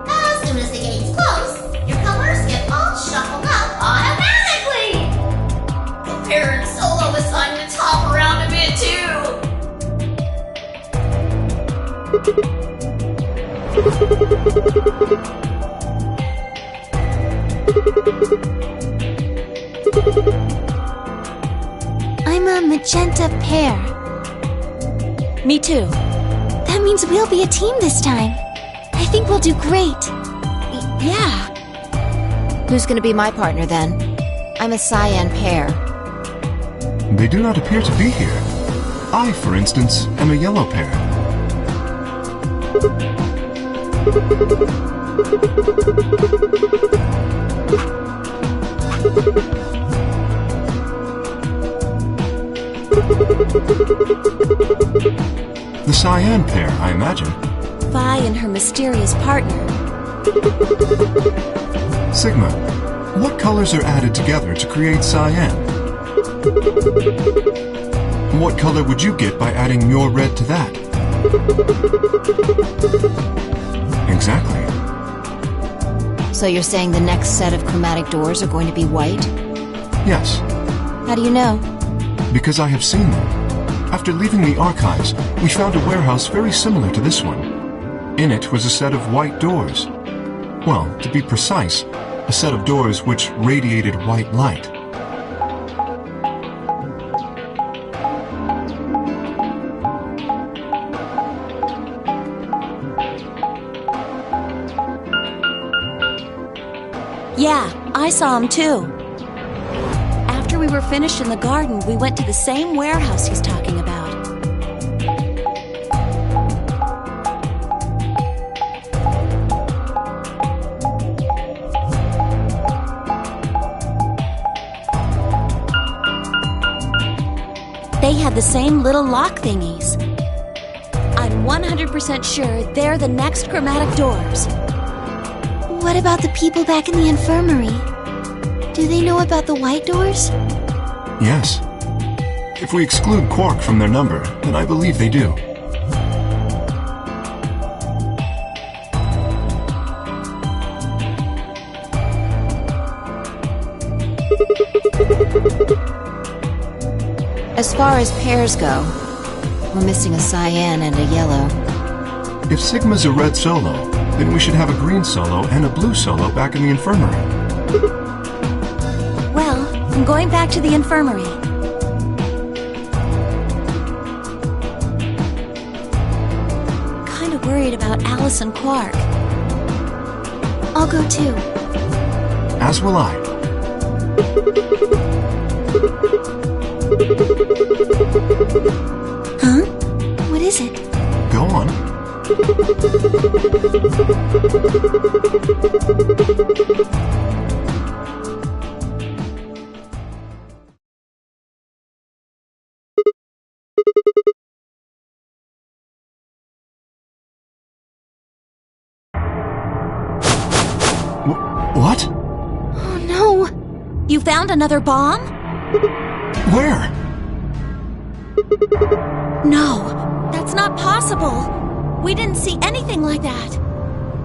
As soon as the gates close, your colors get all shuffled up automatically. The parent solo assignments hop around a bit too. I'm a magenta pair. Me too. That means we'll be a team this time. I think we'll do great. Yeah. Who's gonna be my partner then? I'm a cyan pair. They do not appear to be here. I, for instance, am a yellow pair. The cyan pair, I imagine. Vi and her mysterious partner. Sigma, what colors are added together to create cyan? What color would you get by adding your red to that? Exactly. So you're saying the next set of chromatic doors are going to be white? Yes, How do you know? because I have seen them. After leaving the archives, we found a warehouse very similar to this one. In it was a set of white doors. Well, to be precise, a set of doors which radiated white light. Yeah, I saw him too. After we were finished in the garden, we went to the same warehouse he's talking about. They had the same little lock thingies. I'm 100% sure they're the next chromatic doors. What about the people back in the infirmary? Do they know about the white doors? Yes. If we exclude Quark from their number, then I believe they do. As far as pairs go, we're missing a cyan and a yellow. If Sigma's a red solo, then we should have a green solo and a blue solo back in the infirmary. Well, I'm going back to the infirmary. Kinda worried about Alice and Quark. I'll go too. As will I. Huh? What is it? Go on. What? Oh no! You found another bomb? Where? No, that's not possible. We didn't see anything like that.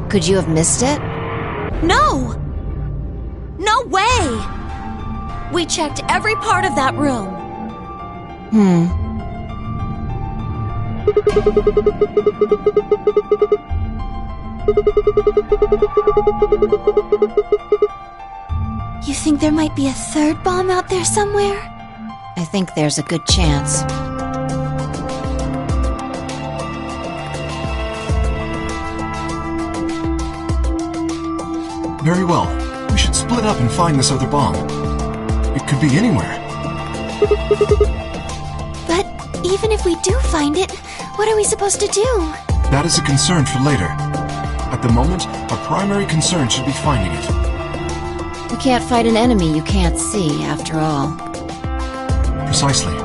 Could you have missed it? No! No way! We checked every part of that room. You think there might be a third bomb out there somewhere? I think there's a good chance. Very well. We should split up and find this other bomb. It could be anywhere. But even if we do find it, what are we supposed to do? That is a concern for later. At the moment, our primary concern should be finding it. You can't fight an enemy you can't see, after all. Precisely.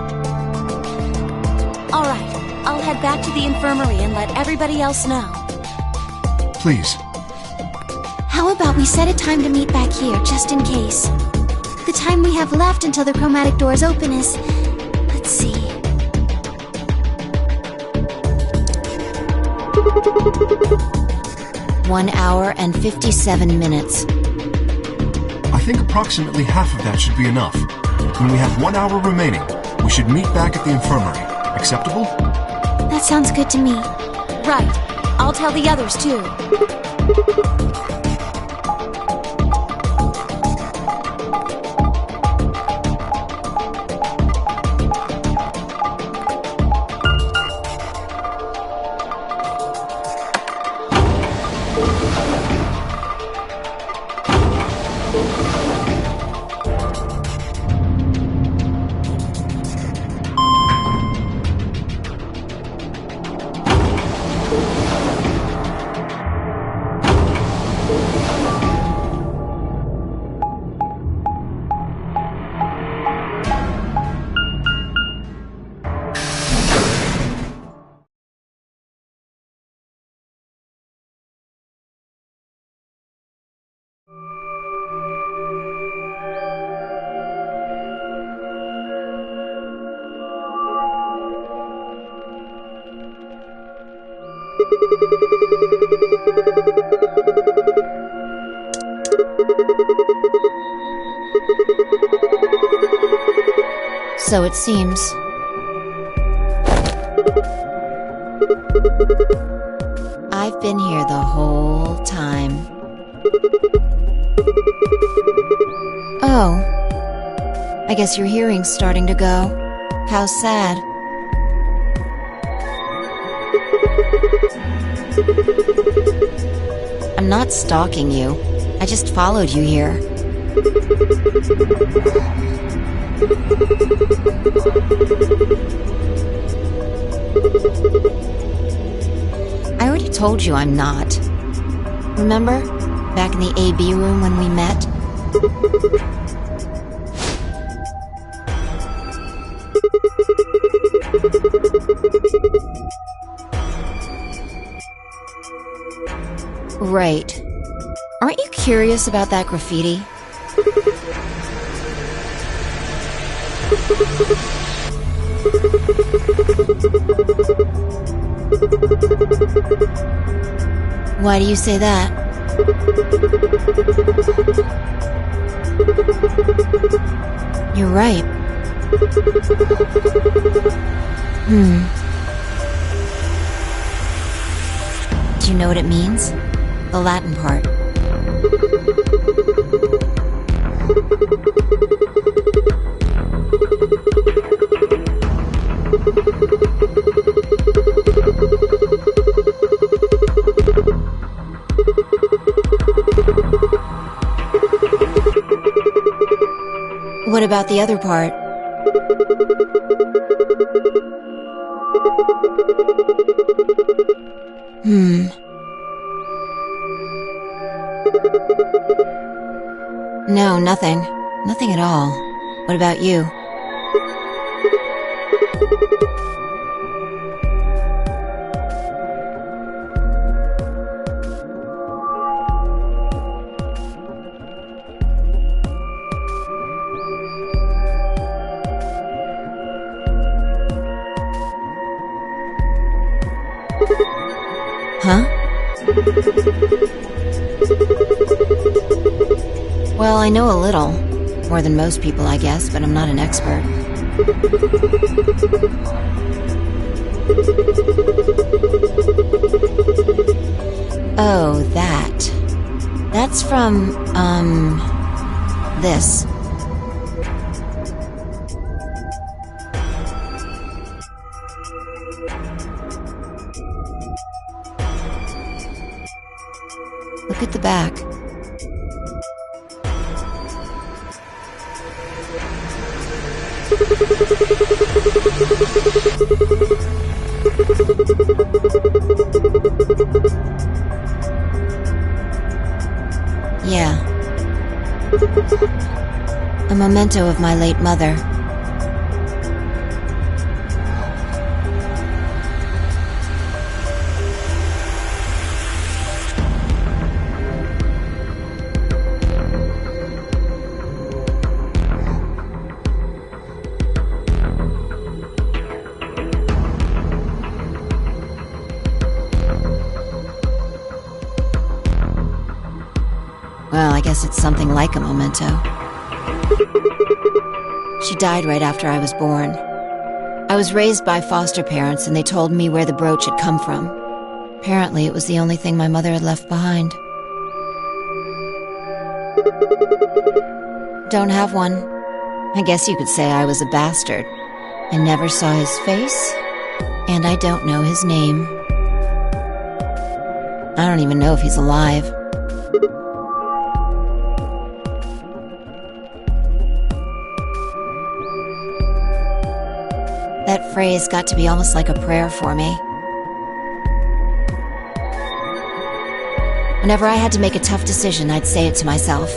All right, I'll head back to the infirmary and let everybody else know. Please. How about we set a time to meet back here, just in case? The time we have left until the chromatic doors open is... let's see... 1 hour and 57 minutes. I think approximately half of that should be enough. When we have 1 hour remaining, we should meet back at the infirmary. Acceptable? That sounds good to me. Right. I'll tell the others too. So it seems. I've been here the whole time. Oh. I guess your hearing's starting to go. How sad. I'm not stalking you. I just followed you here. I already told you I'm not. Remember? Back in the AB room when we met? Right. Aren't you curious about that graffiti? Why do you say that? You're right. Do you know what it means? The Latin part. What about the other part? No, nothing. Nothing at all. What about you? Huh? Well, I know a little. More than most people, I guess, but I'm not an expert. Oh, that. That's from, this. Look at the back. Yeah. A memento of my late mother. Well, I guess it's something like a memento. She died right after I was born. I was raised by foster parents, and they told me where the brooch had come from. Apparently, it was the only thing my mother had left behind. Don't have one. I guess you could say I was a bastard. I never saw his face, and I don't know his name. I don't even know if he's alive. That phrase got to be almost like a prayer for me. Whenever I had to make a tough decision, I'd say it to myself.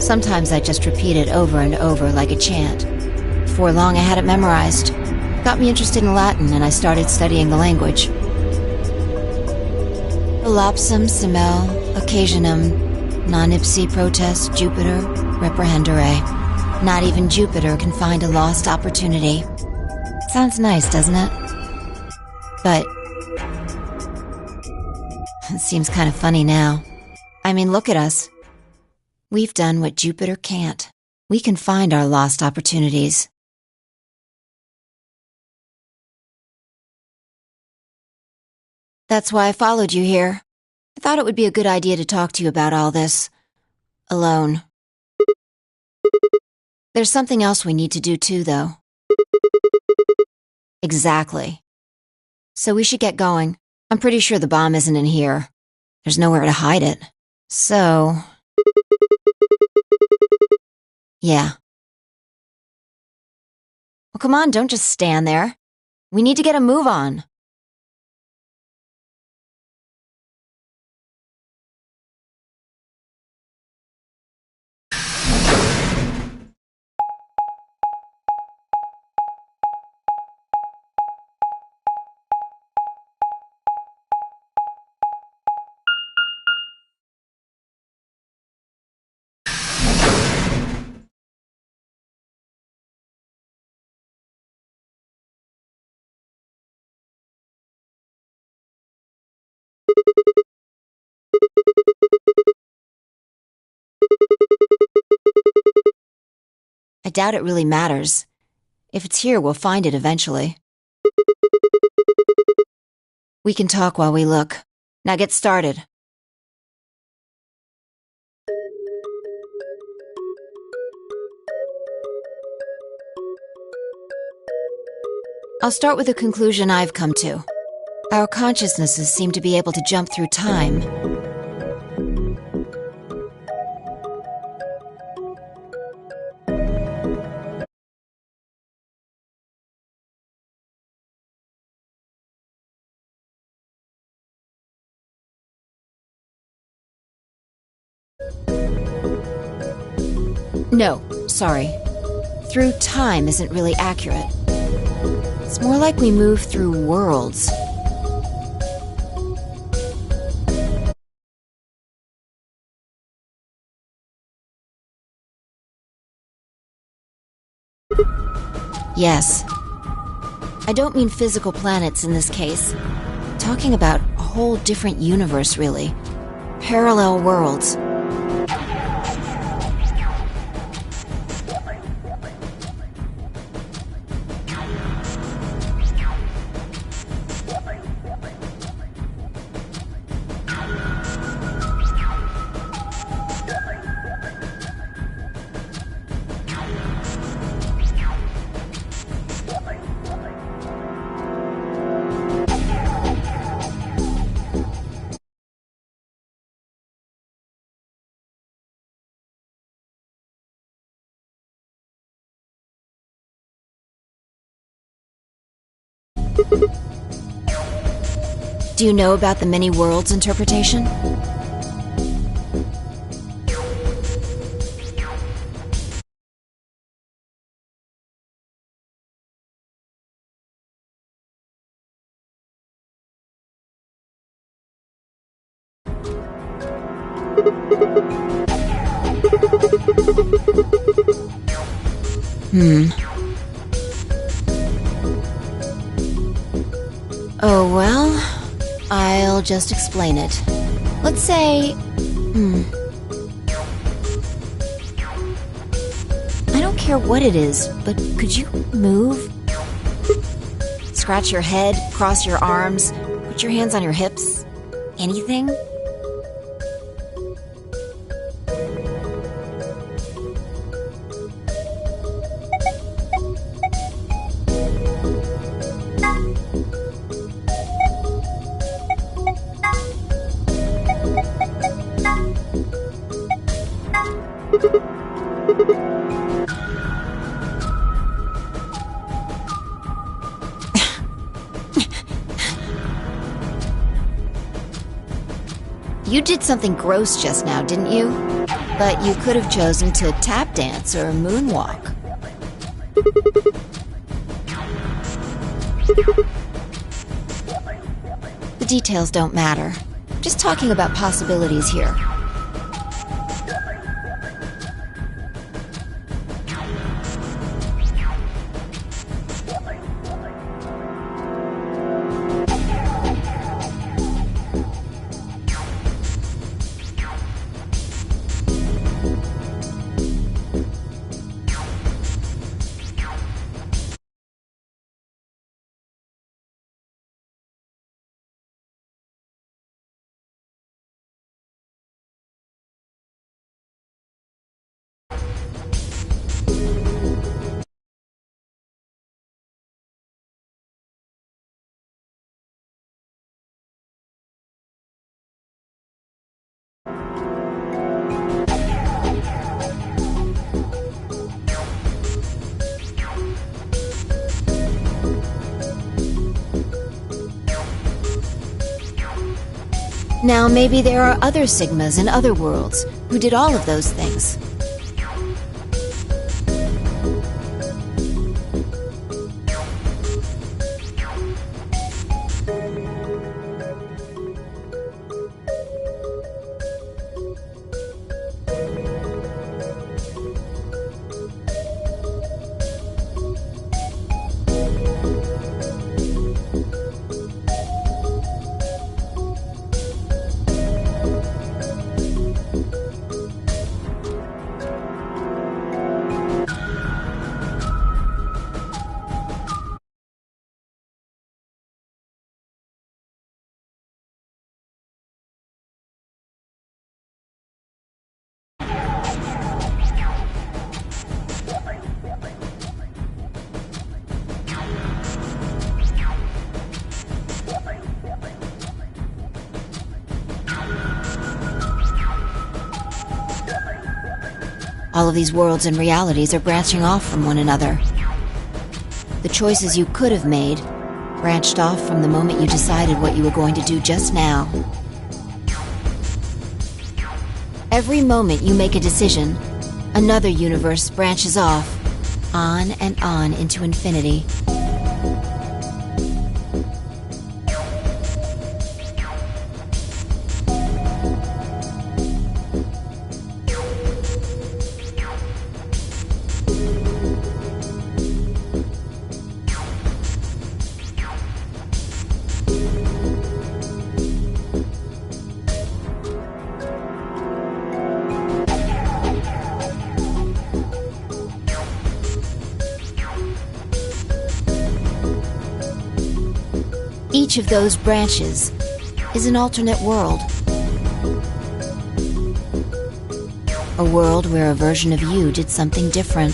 Sometimes I'd just repeat it over and over like a chant. Before long, I had it memorized. It got me interested in Latin, and I started studying the language. Lapsum semel occasionum non ipsi protest Jupiter reprehendere. Not even Jupiter can find a lost opportunity. Sounds nice, doesn't it? But it seems kind of funny now. I mean, look at us. We've done what Jupiter can't. We can find our lost opportunities. That's why I followed you here. I thought it would be a good idea to talk to you about all this. Alone. There's something else we need to do too, though. Exactly. So we should get going. I'm pretty sure the bomb isn't in here. There's nowhere to hide it. So... yeah. Well, come on, don't just stand there. We need to get a move on. I doubt it really matters. If it's here, we'll find it eventually. We can talk while we look. Now get started. I'll start with a conclusion I've come to. Our consciousnesses seem to be able to jump through time. No, sorry. Through time isn't really accurate. It's more like we move through worlds. Yes. I don't mean physical planets in this case. I'm talking about a whole different universe, really. Parallel worlds. Do you know about the many worlds interpretation? Oh, well, I'll just explain it. Let's say... I don't care what it is, but could you move? Scratch your head, cross your arms, put your hands on your hips? Anything? You did something gross just now, didn't you? But you could have chosen to tap dance or moonwalk. The details don't matter. Just talking about possibilities here. Now maybe there are other Sigmas in other worlds who did all of those things. All of these worlds and realities are branching off from one another. The choices you could have made branched off from the moment you decided what you were going to do just now. Every moment you make a decision, Another universe branches off, on and on into infinity. Each of those branches is an alternate world. A world where a version of you did something different.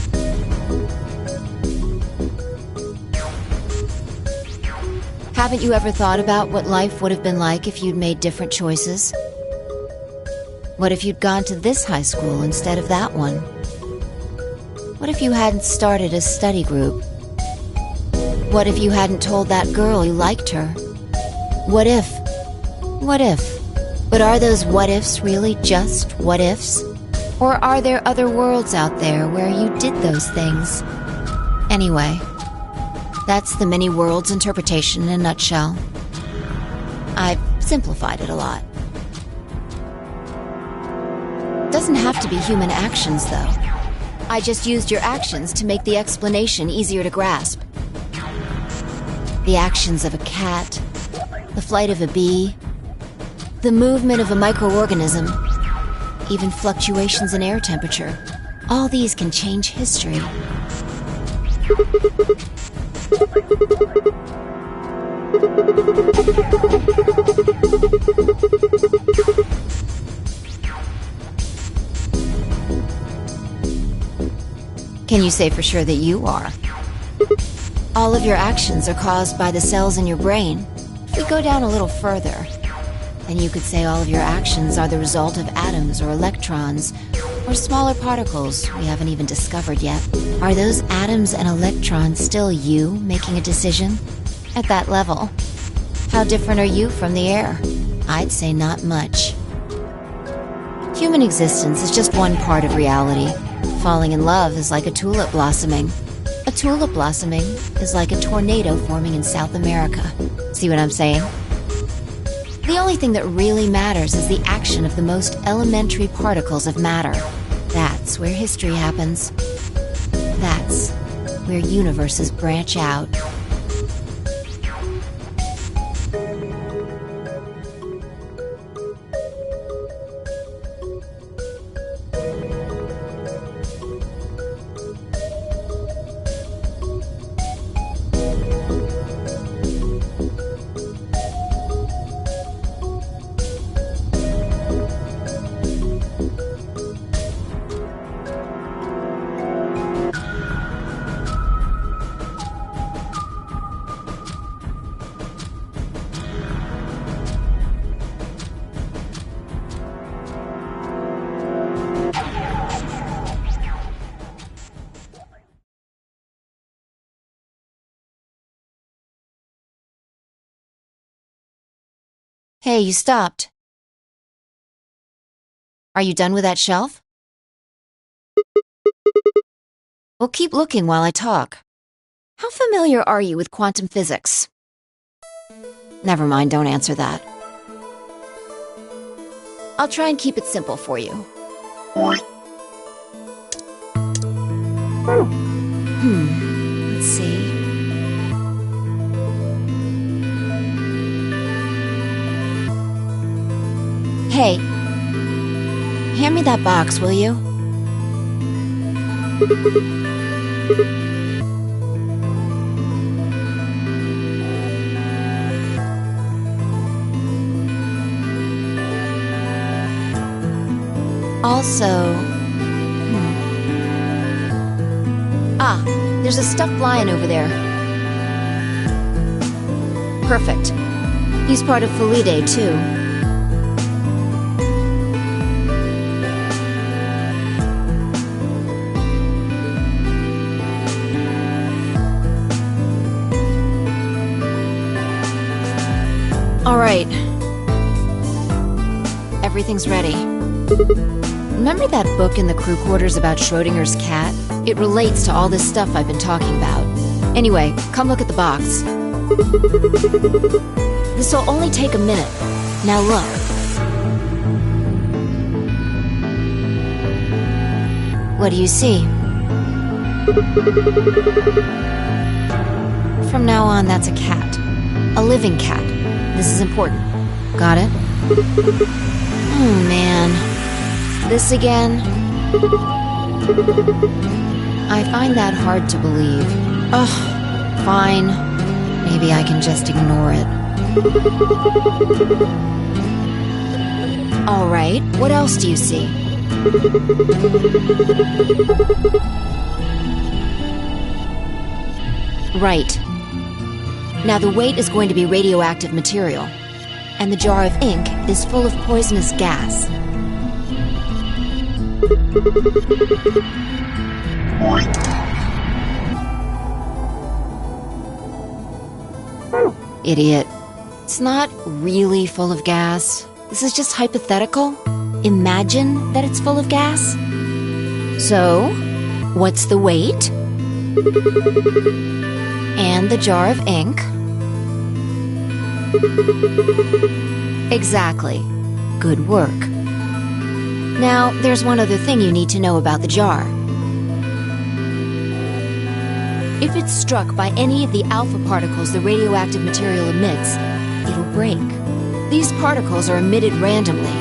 Haven't you ever thought about what life would have been like if you'd made different choices? What if you'd gone to this high school instead of that one? What if you hadn't started a study group? What if you hadn't told that girl you liked her? What if? What if? But are those what ifs really just what ifs? Or are there other worlds out there where you did those things? Anyway, that's the many worlds interpretation in a nutshell. I've simplified it a lot. Doesn't have to be human actions, though. I just used your actions to make the explanation easier to grasp. The actions of a cat, the flight of a bee, the movement of a microorganism, even fluctuations in air temperature. All these can change history. Can you say for sure that you are? All of your actions are caused by the cells in your brain. If we go down a little further, then you could say all of your actions are the result of atoms or electrons, or smaller particles we haven't even discovered yet. Are those atoms and electrons still you making a decision? At that level, how different are you from the air? I'd say not much. Human existence is just one part of reality. Falling in love is like a tulip blossoming. A tulip blossoming is like a tornado forming in South America. See what I'm saying? The only thing that really matters is the action of the most elementary particles of matter. That's where history happens. That's where universes branch out. Hey, you stopped. Are you done with that shelf? Well, keep looking while I talk. How familiar are you with quantum physics? Never mind, don't answer that. I'll try and keep it simple for you. Let's see. Hey, hand me that box, will you? Also... Ah, there's a stuffed lion over there. Perfect. He's part of Felidae, too. All right. Everything's ready. Remember that book in the crew quarters about Schrodinger's cat? It relates to all this stuff I've been talking about. Anyway, come look at the box. This'll only take a minute. Now look. What do you see? From now on, that's a cat. A living cat. This is important. Got it? Oh, man. This again? I find that hard to believe. Ugh, fine. Maybe I can just ignore it. All right, what else do you see? Right. Now the weight is going to be radioactive material, and the jar of ink is full of poisonous gas. Idiot. It's not really full of gas. This is just hypothetical. Imagine that it's full of gas. So, what's the weight? And the jar of ink? Exactly. Good work. Now, there's one other thing you need to know about the jar. If it's struck by any of the alpha particles the radioactive material emits, it'll break. These particles are emitted randomly,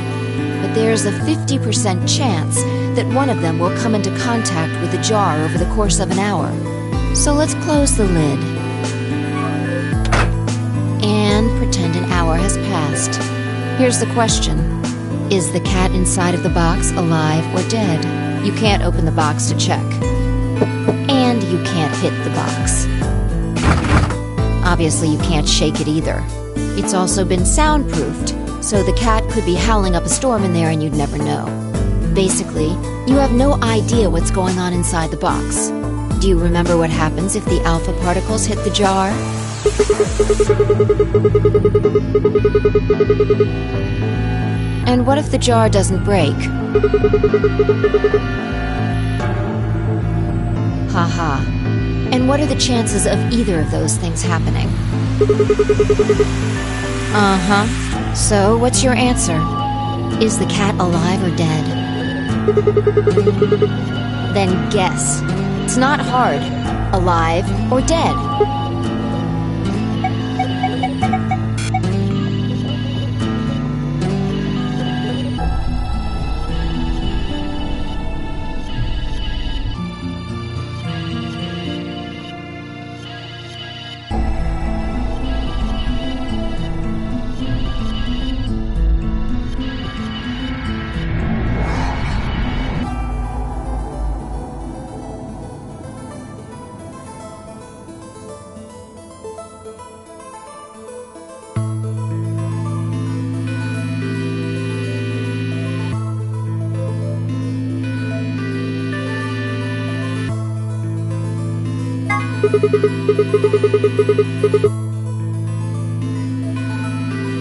but there's a 50% chance that one of them will come into contact with the jar over the course of an hour. So let's close the lid. And pretend an hour has passed. Here's the question. Is the cat inside of the box alive or dead? You can't open the box to check. And you can't hit the box. Obviously, you can't shake it either. It's also been soundproofed, so the cat could be howling up a storm in there and you'd never know. Basically, you have no idea what's going on inside the box. Do you remember what happens if the alpha particles hit the jar? And what if the jar doesn't break? Haha. And what are the chances of either of those things happening? Uh-huh. So, what's your answer? Is the cat alive or dead? Then guess. It's not hard. Alive or dead?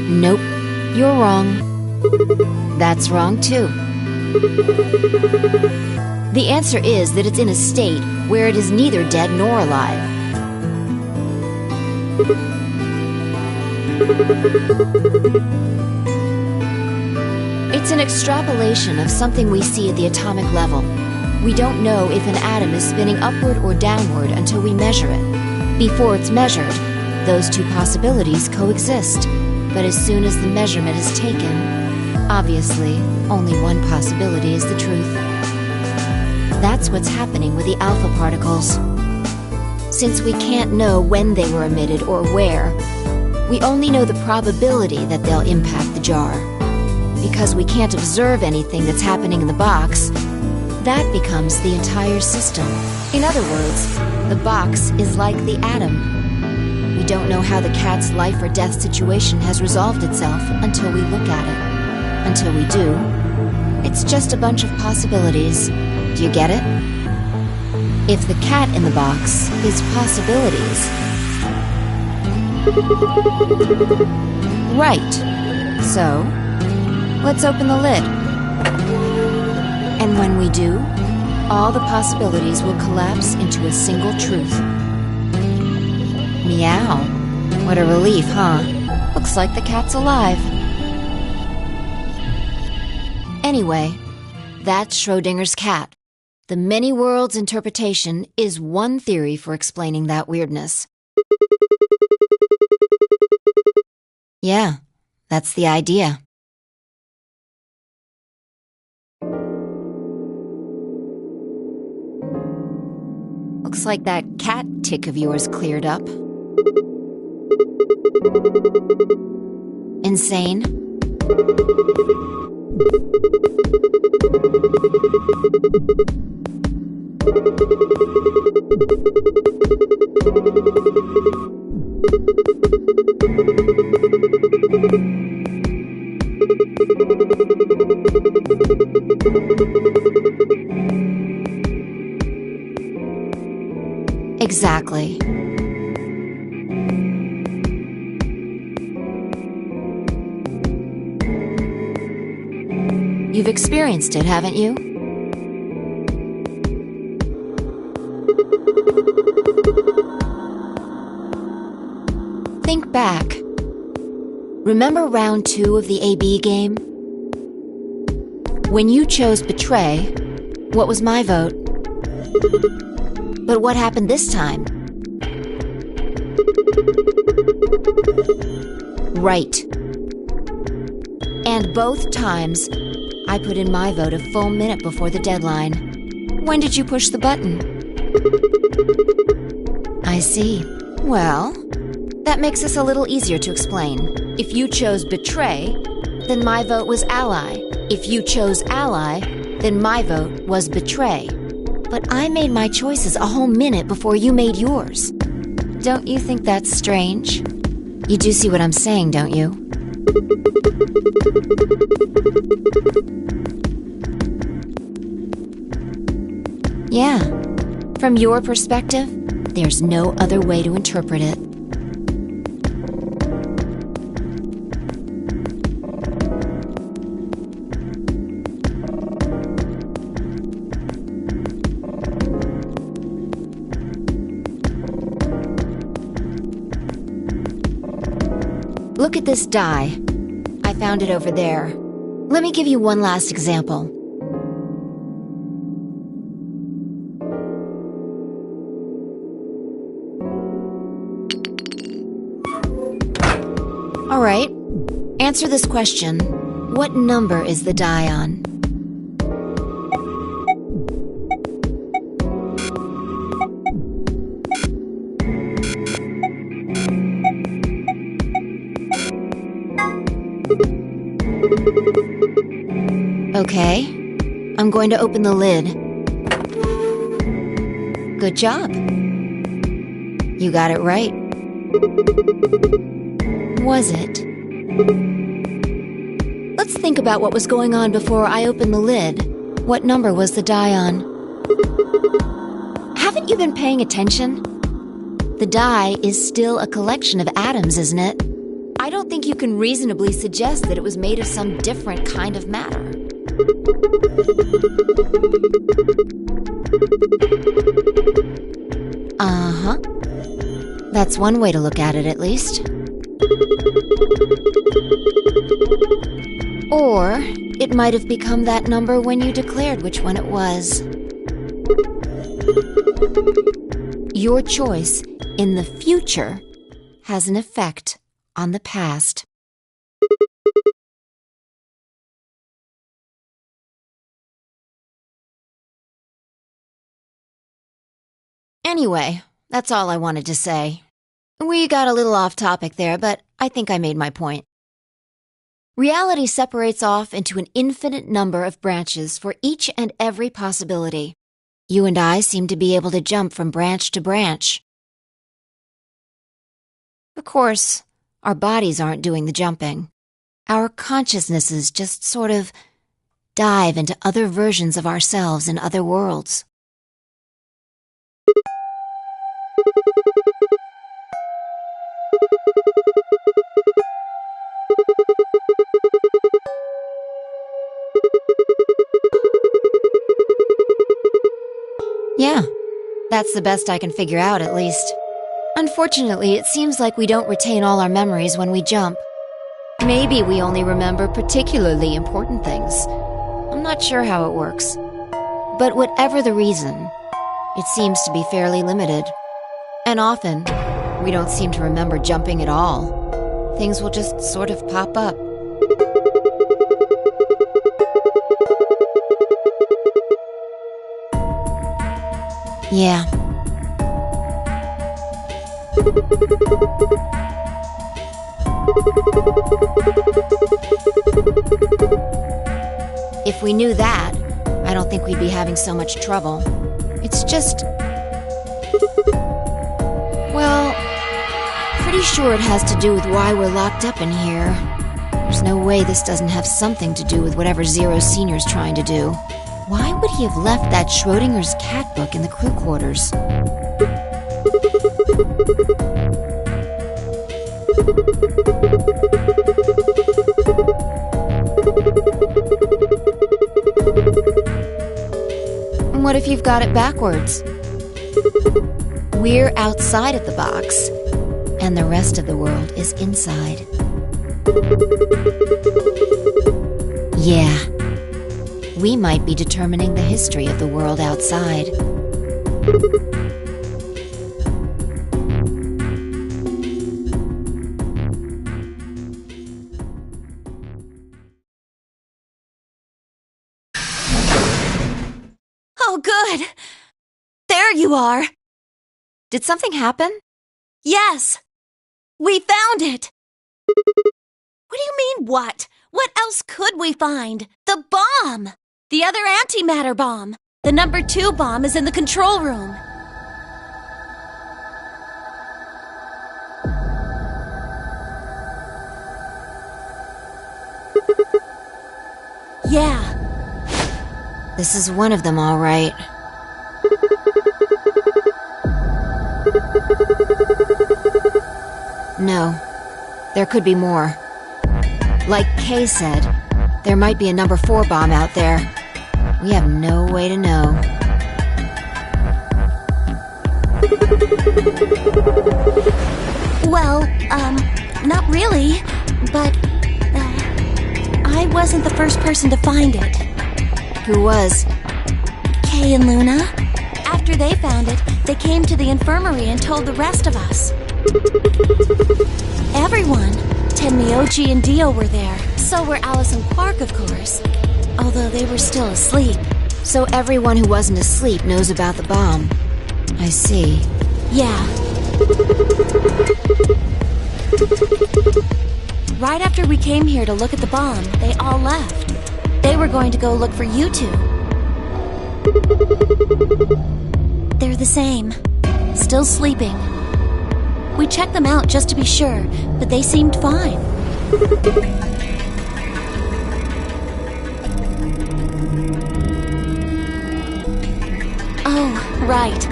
Nope, you're wrong. That's wrong too. The answer is that it's in a state where it is neither dead nor alive. It's an extrapolation of something we see at the atomic level. We don't know if an atom is spinning upward or downward until we measure it. Before it's measured, those two possibilities coexist. But as soon as the measurement is taken, obviously, only one possibility is the truth. That's what's happening with the alpha particles. Since we can't know when they were emitted or where, we only know the probability that they'll impact the jar. Because we can't observe anything that's happening in the box, that becomes the entire system. In other words, the box is like the atom. We don't know how the cat's life or death situation has resolved itself until we look at it. Until we do, it's just a bunch of possibilities. Do you get it? If the cat in the box is possibilities. Right. So, let's open the lid. And when we do, all the possibilities will collapse into a single truth. Meow. What a relief, huh? Looks like the cat's alive. Anyway, that's Schrodinger's cat. The many worlds interpretation is one theory for explaining that weirdness. Yeah, that's the idea. Looks like that cat tick of yours cleared up. Insane? Exactly. You've experienced it, haven't you? Think back. Remember round 2 of the AB game? When you chose Betray, what was my vote? But what happened this time? Right. And both times, I put in my vote a full minute before the deadline. When did you push the button? I see. Well, that makes this a little easier to explain. If you chose Betray, then my vote was Ally. If you chose Ally, then my vote was Betray. But I made my choices a whole minute before you made yours. Don't you think that's strange? You do see what I'm saying, don't you? Yeah. From your perspective, there's no other way to interpret it. Look at this die. I found it over there. Let me give you one last example. All right. Answer this question. What number is the die on? Okay, I'm going to open the lid. Good job. You got it right. Was it? Let's think about what was going on before I opened the lid. What number was the die on? Haven't you been paying attention? The die is still a collection of atoms, isn't it? I don't think you can reasonably suggest that it was made of some different kind of matter. Uh-huh. That's one way to look at it, at least. Or it might have become that number when you declared which one it was. Your choice in the future has an effect on the past. Anyway, that's all I wanted to say. We got a little off topic there, but I think I made my point. Reality separates off into an infinite number of branches for each and every possibility. You and I seem to be able to jump from branch to branch. Of course, our bodies aren't doing the jumping. Our consciousnesses just sort of dive into other versions of ourselves in other worlds. Yeah, that's the best I can figure out, at least. Unfortunately, it seems like we don't retain all our memories when we jump. Maybe we only remember particularly important things. I'm not sure how it works. But whatever the reason, it seems to be fairly limited. And often, we don't seem to remember jumping at all. Things will just sort of pop up. Yeah. If we knew that, I don't think we'd be having so much trouble. It's just... well, pretty sure it has to do with why we're locked up in here. There's no way this doesn't have something to do with whatever Zero Senior's trying to do. Why would he have left that Schrodinger's cat book in the crew quarters? What if you've got it backwards? We're outside of the box, and the rest of the world is inside. Yeah. We might be determining the history of the world outside. Oh, good. There you are. Did something happen? Yes. We found it. What do you mean, what? What else could we find? The bomb! The other antimatter bomb. The number 2 bomb is in the control room. Yeah. This is one of them, all right. No. There could be more. Like Kay said, there might be a number 4 bomb out there. We have no way to know. Well, not really, but, I wasn't the first person to find it. Who was? Kay and Luna. After they found it, they came to the infirmary and told the rest of us. Everyone. Tenmi, Oji, and Dio were there. So were Alice and Quark, of course. Although they were still asleep. So everyone who wasn't asleep knows about the bomb. I see. Yeah. Right after we came here to look at the bomb, they all left. They were going to go look for you two. They're the same. Still sleeping. We checked them out just to be sure, but they seemed fine. Oh, right.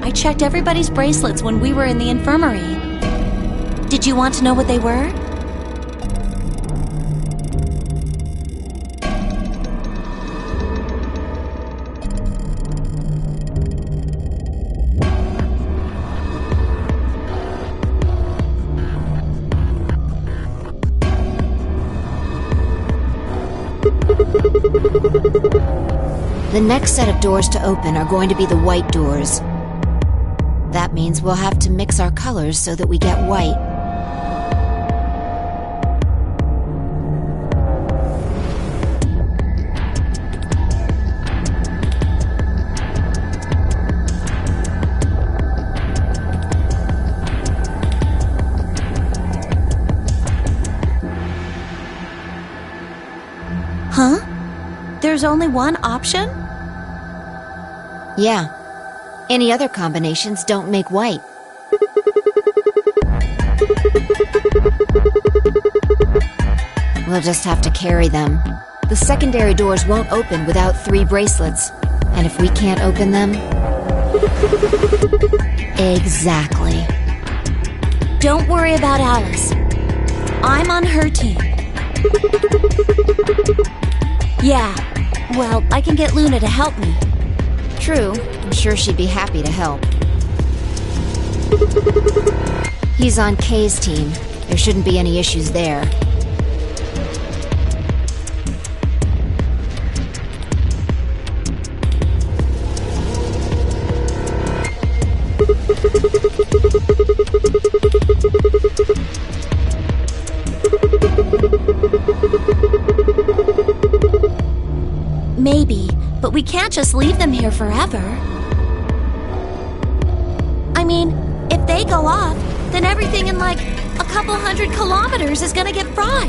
I checked everybody's bracelets when we were in the infirmary. Did you want to know what they were? The next set of doors to open are going to be the white doors. That means we'll have to mix our colors so that we get white. Huh? There's only one option? Yeah. Any other combinations don't make white. We'll just have to carry them. The secondary doors won't open without 3 bracelets. And if we can't open them... Exactly. Don't worry about Alice. I'm on her team. Yeah. Well, I can get Luna to help me. True, I'm sure she'd be happy to help. He's on Kay's team. There shouldn't be any issues there. Maybe, but we can't just leave them here forever. I mean, if they go off, then everything in like a couple 100 kilometers is gonna get fried.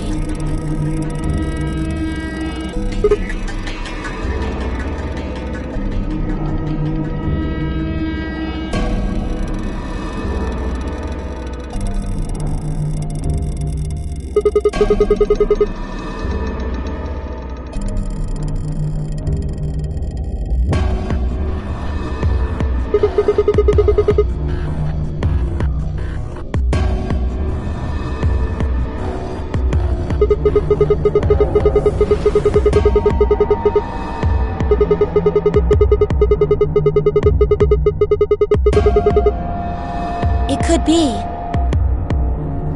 It could be.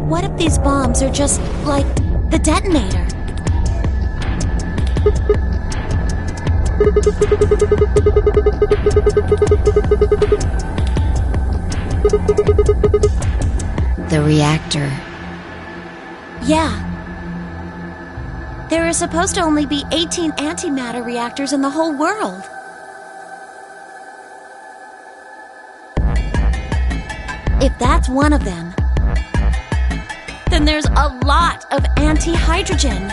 What if these bombs are just like the detonator? The reactor. Yeah. There are supposed to only be 18 antimatter reactors in the whole world. If that's one of them, then there's a lot of anti-hydrogen.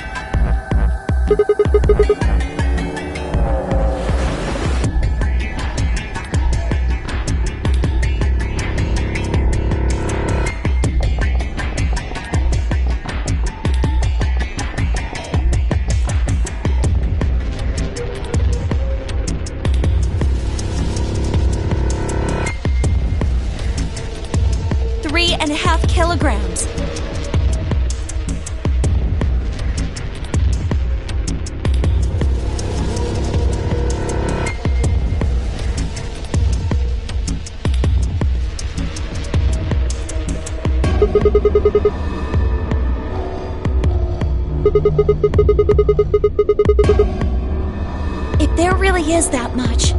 .5 kilograms. If there really is that much,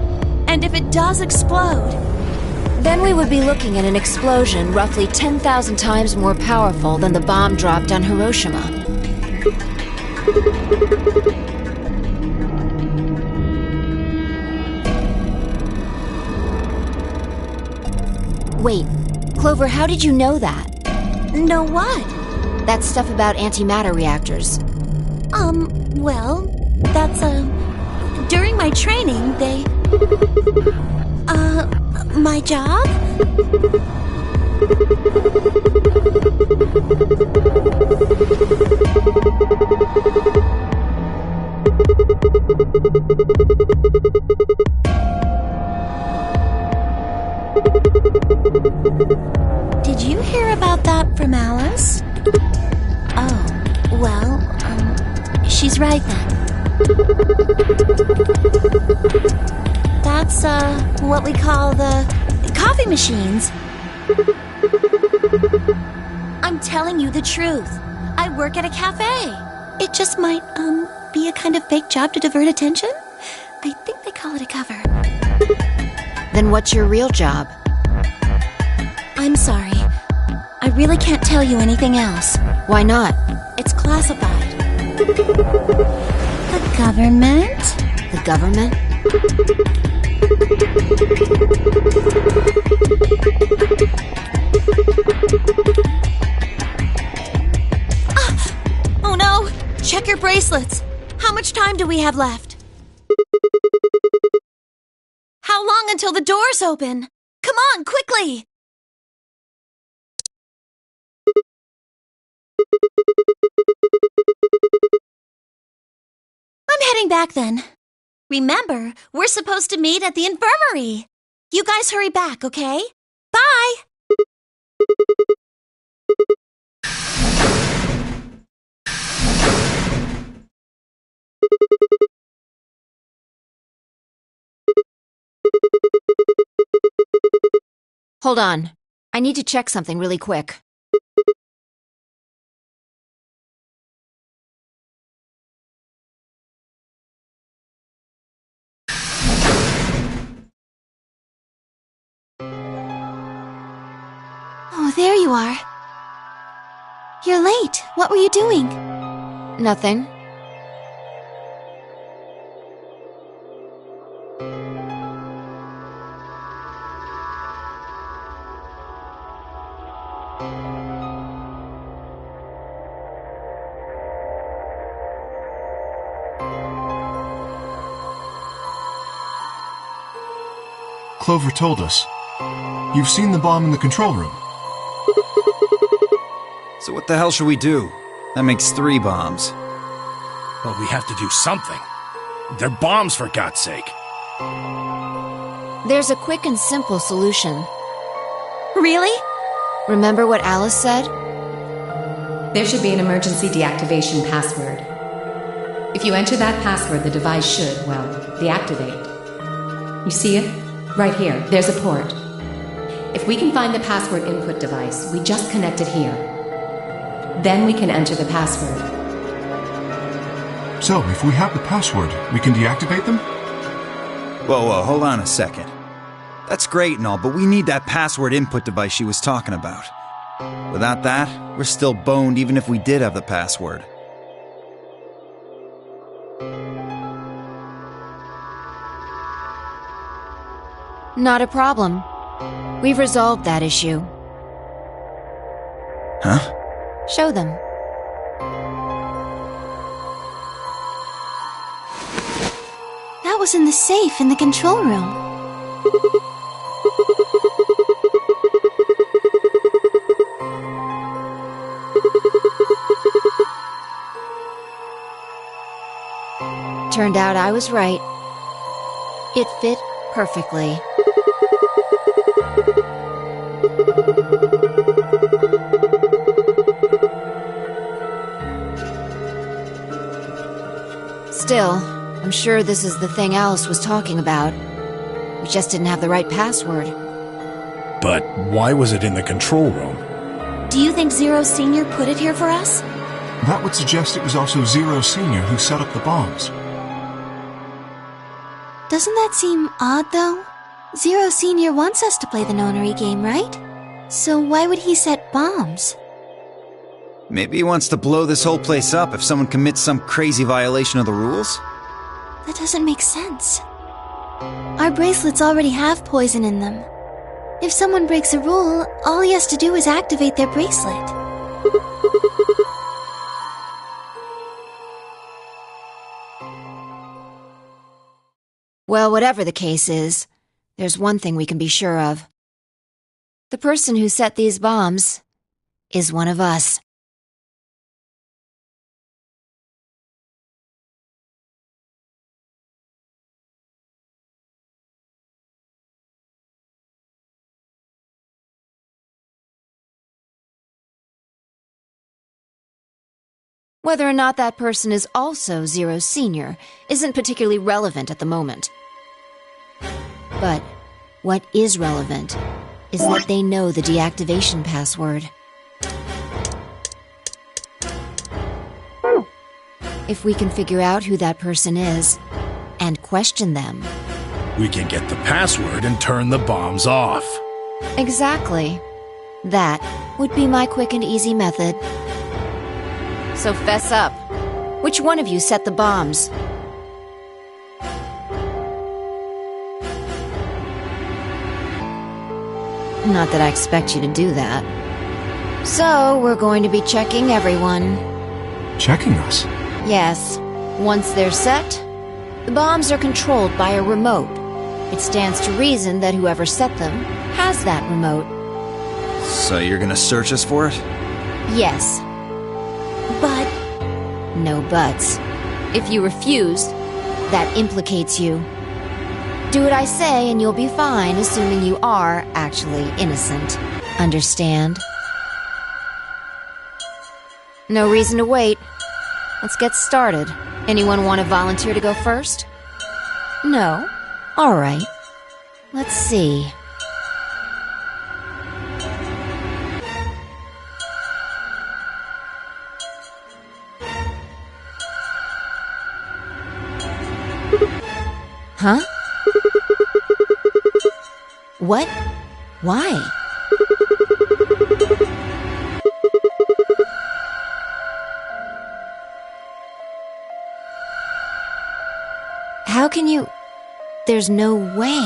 and if it does explode, then we would be looking at an explosion roughly 10,000 times more powerful than the bomb dropped on Hiroshima. Wait, Clover, how did you know that? Know what? That stuff about antimatter reactors. Well, that's, during my training, they... my job? Did you hear about that from Alice? Oh, well, she's right then. That's, what we call the coffee machines. I'm telling you the truth. I work at a cafe. It just might, be a kind of fake job to divert attention. I think they call it a cover. Then what's your real job? I'm sorry. I really can't tell you anything else. Why not? It's classified. The government? The government? Oh no! Check your bracelets! How much time do we have left? How long until the doors open? Come on, quickly! I'm heading back then. Remember, we're supposed to meet at the infirmary. You guys hurry back, okay? Bye! Hold on. I need to check something really quick. Oh, there you are. You're late. What were you doing? Nothing. Clover told us. You've seen the bomb in the control room. So what the hell should we do? That makes 3 bombs. Well, we have to do something. They're bombs, for God's sake. There's a quick and simple solution. Really? Remember what Alice said? There should be an emergency deactivation password. If you enter that password, the device should, well, deactivate. You see it? Right here. There's a port. If we can find the password input device, we just connect it here. Then we can enter the password. So, if we have the password, we can deactivate them? Whoa, hold on a second. That's great and all, but we need that password input device she was talking about. Without that, we're still boned even if we did have the password. Not a problem. We've resolved that issue. Huh? Show them. That was in the safe in the control room. Turned out I was right. It fit perfectly. Still, I'm sure this is the thing Alice was talking about. We just didn't have the right password. But why was it in the control room? Do you think Zero Senior put it here for us? That would suggest it was also Zero Senior who set up the bombs. Doesn't that seem odd, though? Zero Senior wants us to play the nonary game, right? So why would he set bombs? Maybe he wants to blow this whole place up if someone commits some crazy violation of the rules? That doesn't make sense. Our bracelets already have poison in them. If someone breaks a rule, all he has to do is activate their bracelet. Well, whatever the case is, there's one thing we can be sure of. The person who set these bombs is one of us. Whether or not that person is also Zero Senior isn't particularly relevant at the moment. But what is relevant is that they know the deactivation password. If we can figure out who that person is and question them, We can get the password and turn the bombs off. exactly. That would be my quick and easy method. So fess up. Which one of you set the bombs? Not that I expect you to do that. So, we're going to be checking everyone. Checking us? Yes. Once they're set, the bombs are controlled by a remote. It stands to reason that whoever set them has that remote. So you're gonna search us for it? Yes. But no buts. If you refuse, that implicates you. Do what I say and you'll be fine, assuming you are actually innocent. Understand? No reason to wait. Let's get started. Anyone want to volunteer to go first? No? All right. Let's see. Huh? What? Why? How can you... There's no way.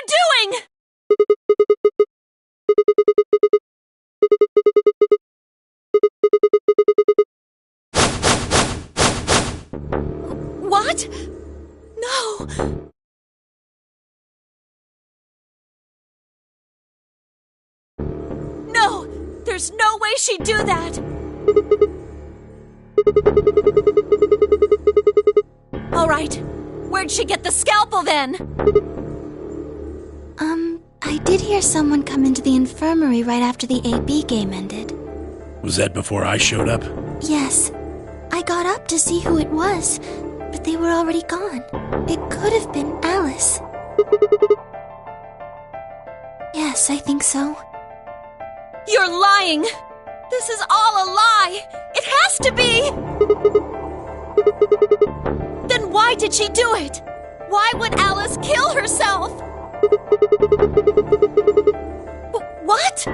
Doing? What? No. No, there's no way she'd do that. All right, where'd she get the scalpel then? I did hear someone come into the infirmary right after the AB game ended. Was that before I showed up? Yes. I got up to see who it was, but they were already gone. It could have been Alice. Yes, I think so. You're lying! This is all a lie! It has to be! Then why did she do it? Why would Alice kill herself? What?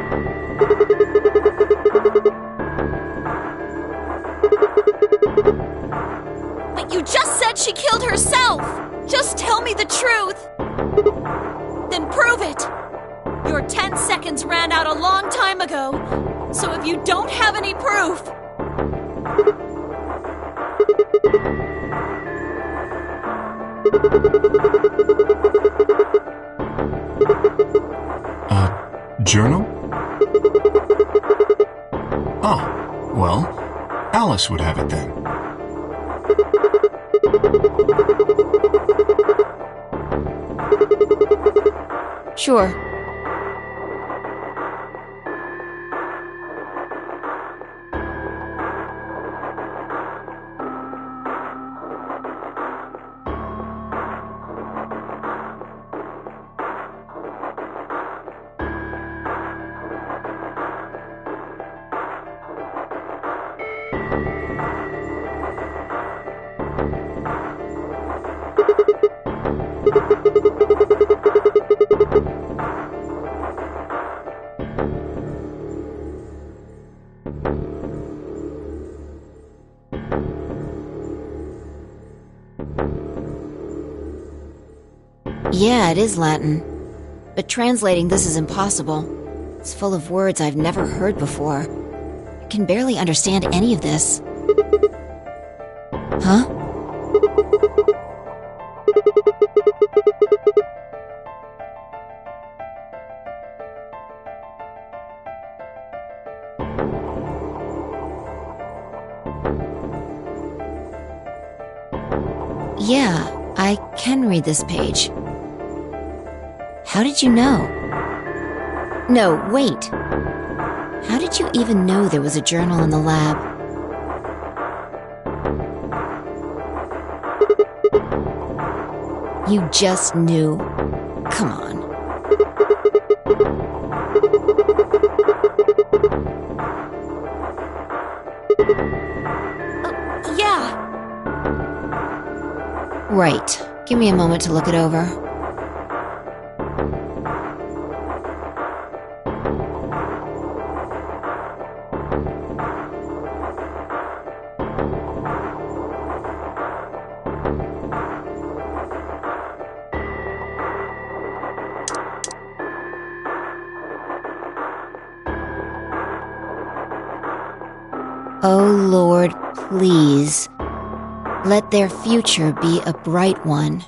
But you just said she killed herself! Just tell me the truth! Then prove it! Your 10 seconds ran out a long time ago, so if you don't have any proof... Journal? Ah, well, Alice would have it then. Sure. Yeah, it is Latin. But translating this is impossible. It's full of words I've never heard before. I can barely understand any of this. Huh? Yeah, I can read this page. How did you know? No, wait. How did you even know there was a journal in the lab? You just knew. Come on. Yeah. Right. Give me a moment to look it over. Oh Lord, please, let their future be a bright one.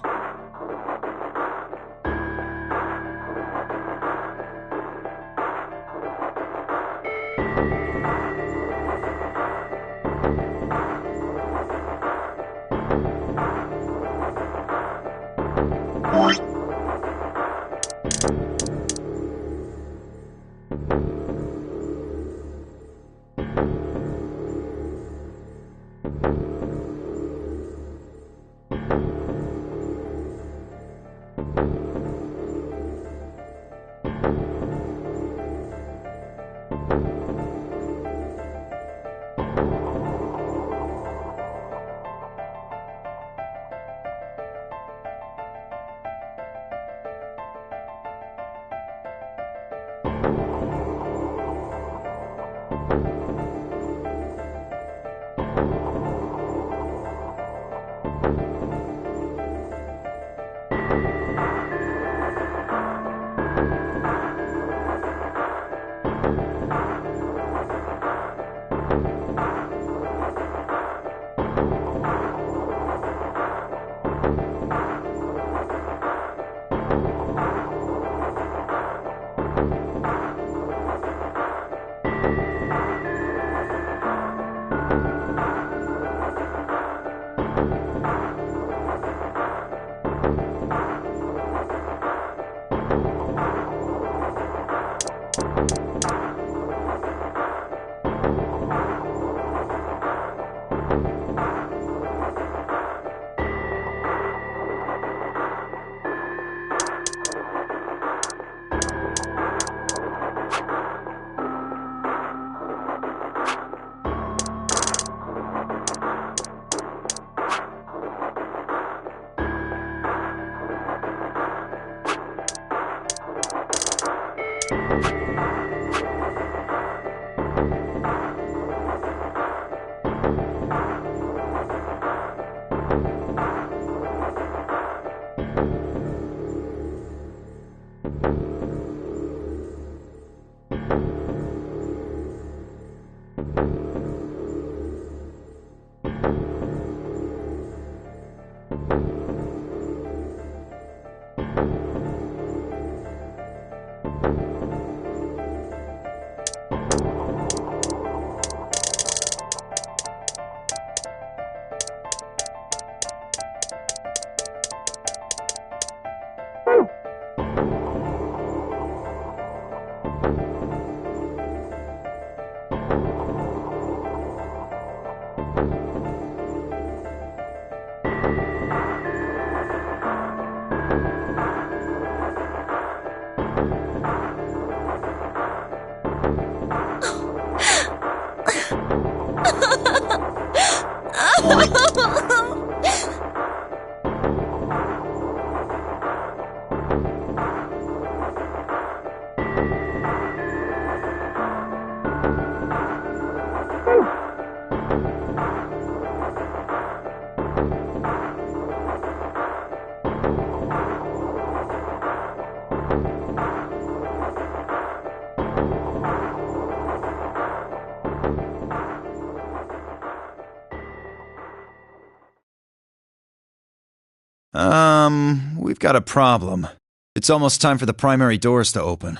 We've got a problem. It's almost time for the primary doors to open.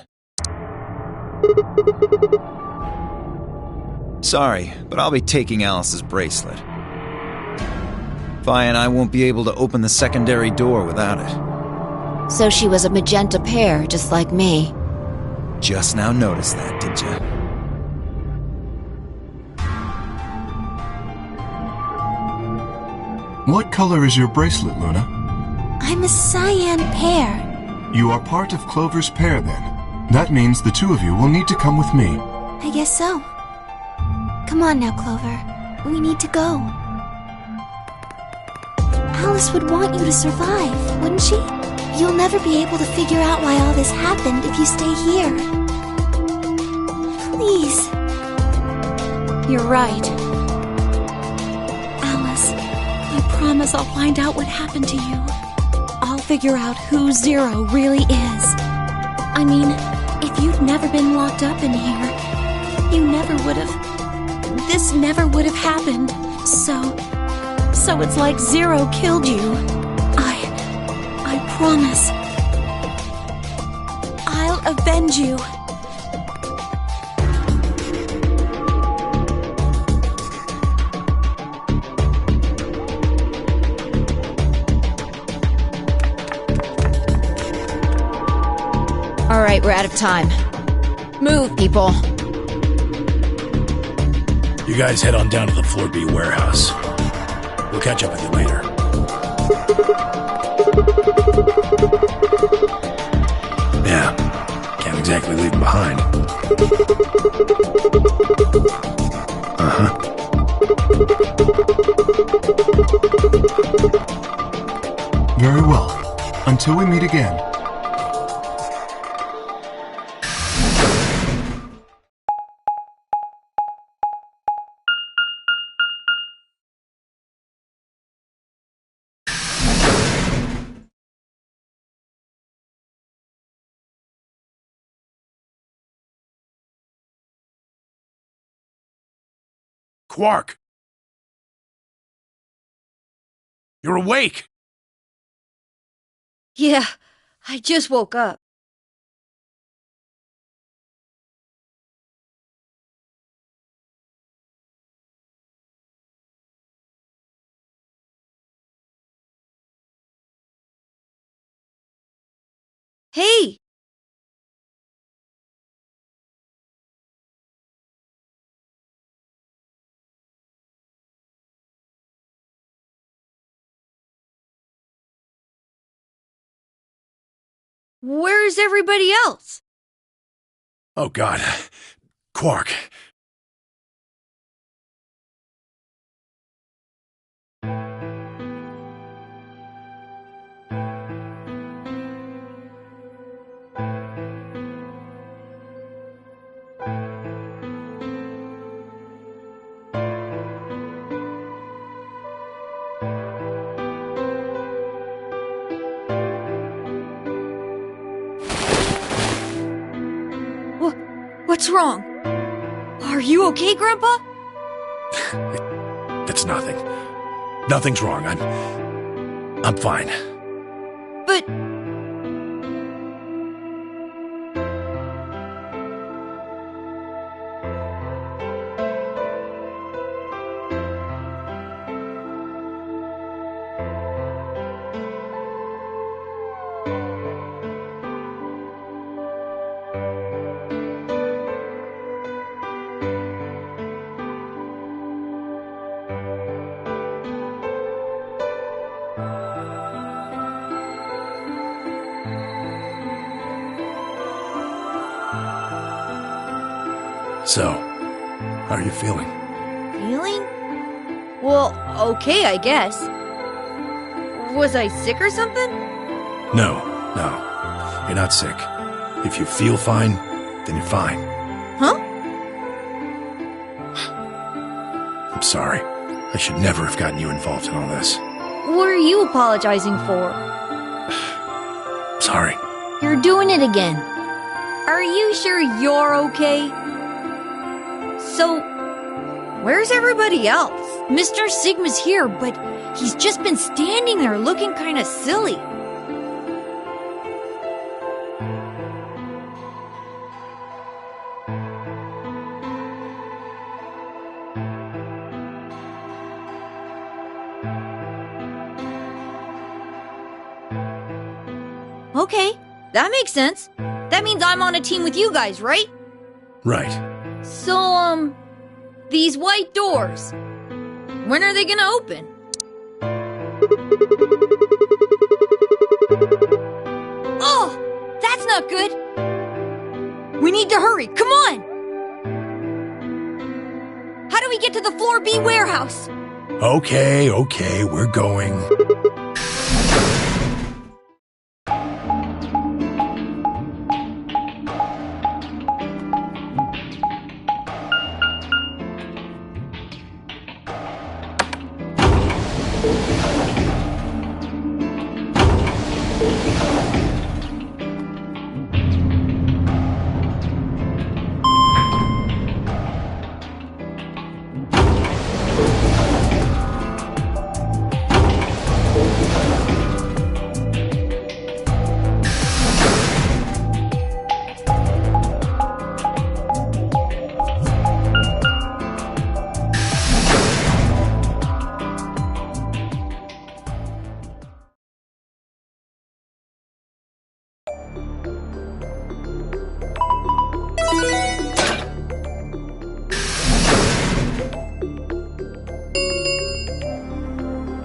Sorry, but I'll be taking Alice's bracelet. Vi and I won't be able to open the secondary door without it. So she was a magenta pear, just like me. Just now noticed that, did ya? What color is your bracelet, Luna? I'm a cyan pear. You are part of Clover's pair, then. That means the two of you will need to come with me. I guess so. Come on now, Clover. We need to go. Alice would want you to survive, wouldn't she? You'll never be able to figure out why all this happened if you stay here. Please. You're right. Alice, I promise I'll find out what happened to you. I'll figure out who Zero really is. I mean, if you'd never been locked up in here, you never would have... This never would have happened. So it's like Zero killed you. I promise. I'll avenge you. All right, we're out of time. Move, people. You guys head on down to the Floor B warehouse. We'll catch up with you later. Yeah, can't exactly leave them behind. Very well. Until we meet again. Quark! You're awake! Yeah, I just woke up. Hey! Where's everybody else? Oh, God. Quark. What's wrong? Are you okay, Grandpa? It's nothing. Nothing's wrong. I'm fine. But... So, how are you feeling? Feeling? Well, okay, I guess. Was I sick or something? No. You're not sick. If you feel fine, then you're fine. Huh? I'm sorry. I should never have gotten you involved in all this. What are you apologizing for? Sorry. You're doing it again. Are you sure you're okay? So, where's everybody else? Mr. Sigma's here, but he's just been standing there looking kinda silly. Okay, that makes sense. That means I'm on a team with you guys, right? Right. So, these white doors, when are they gonna open? Oh, that's not good. We need to hurry, come on! How do we get to the Floor B warehouse? Okay, we're going.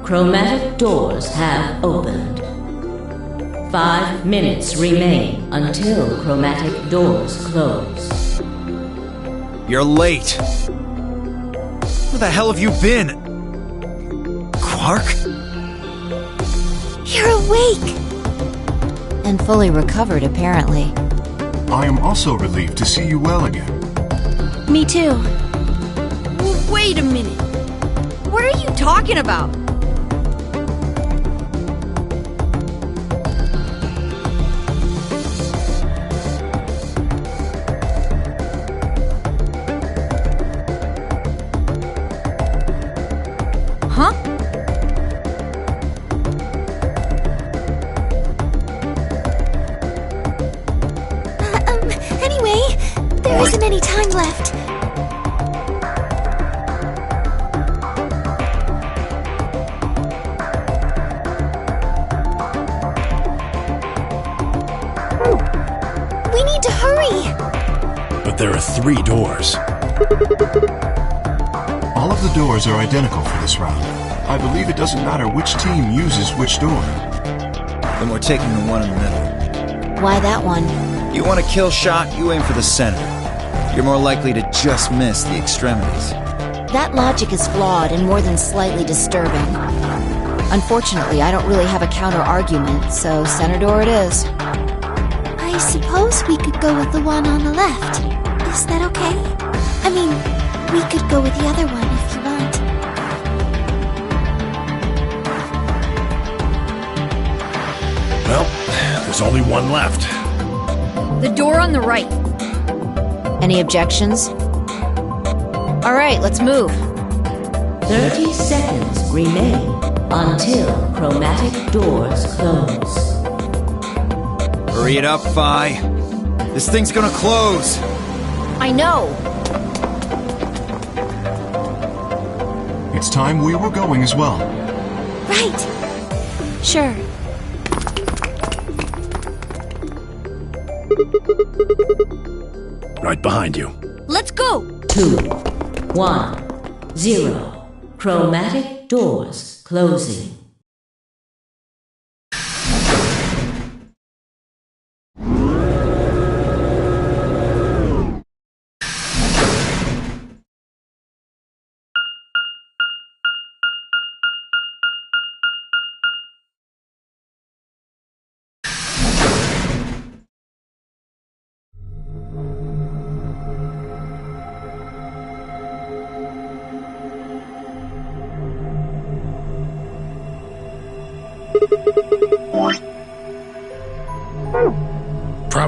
Chromatic doors have opened. 5 minutes remain until chromatic doors close. You're late. Where the hell have you been? Quark? You're awake! And fully recovered, apparently. I am also relieved to see you well again. Me too. Wait a minute. What are you talking about? Huh? Anyway, there isn't any time left. We need to hurry! But there are 3 doors. All of the doors are identical for this round. I believe it doesn't matter which team uses which door. Then we're taking the one in the middle. Why that one? You want a kill shot, you aim for the center. You're more likely to just miss the extremities. That logic is flawed and more than slightly disturbing. Unfortunately, I don't really have a counter-argument, so center door it is. I suppose we could go with the one on the left. Is that okay? I mean, we could go with the other one if you want. Well, there's only one left. The door on the right. Any objections? All right, let's move. 30 seconds remain until chromatic doors close. Hurry it up, Phi. This thing's gonna close. I know. It's time we were going as well. Right. Sure. Right behind you. Let's go. 2, 1, 0. Chromatic doors closing.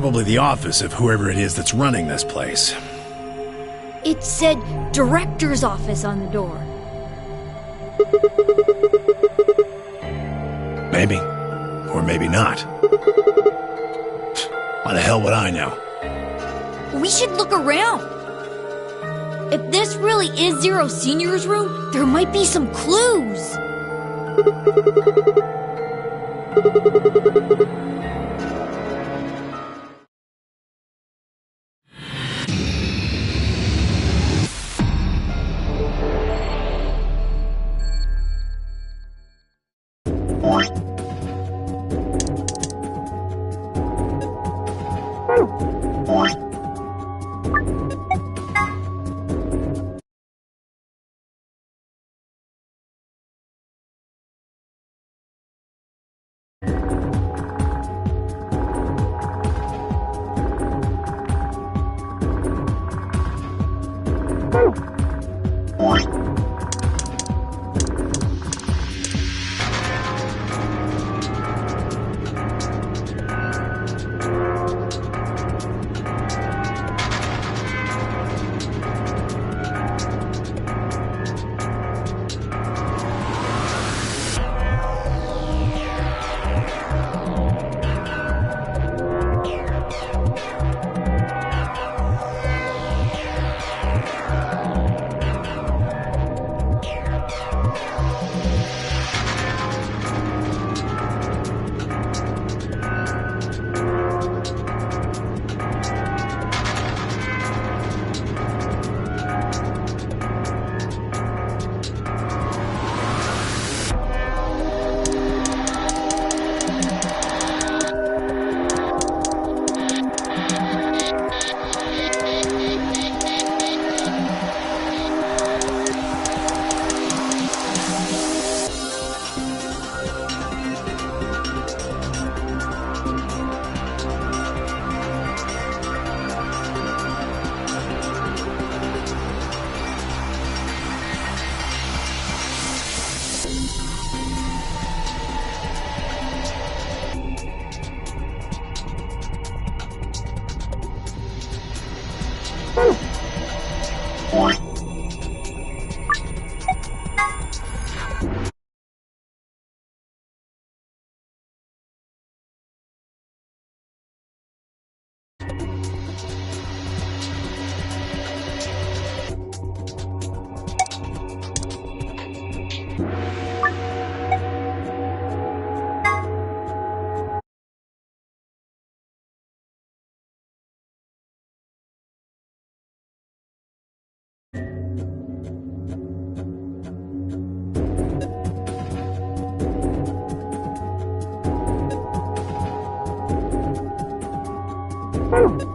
probably the office of whoever it is that's running this place. It said director's office on the door. Maybe. Or maybe not. Why the hell would I know? We should look around. If this really is Zero Senior's room, there might be some clues. Woo!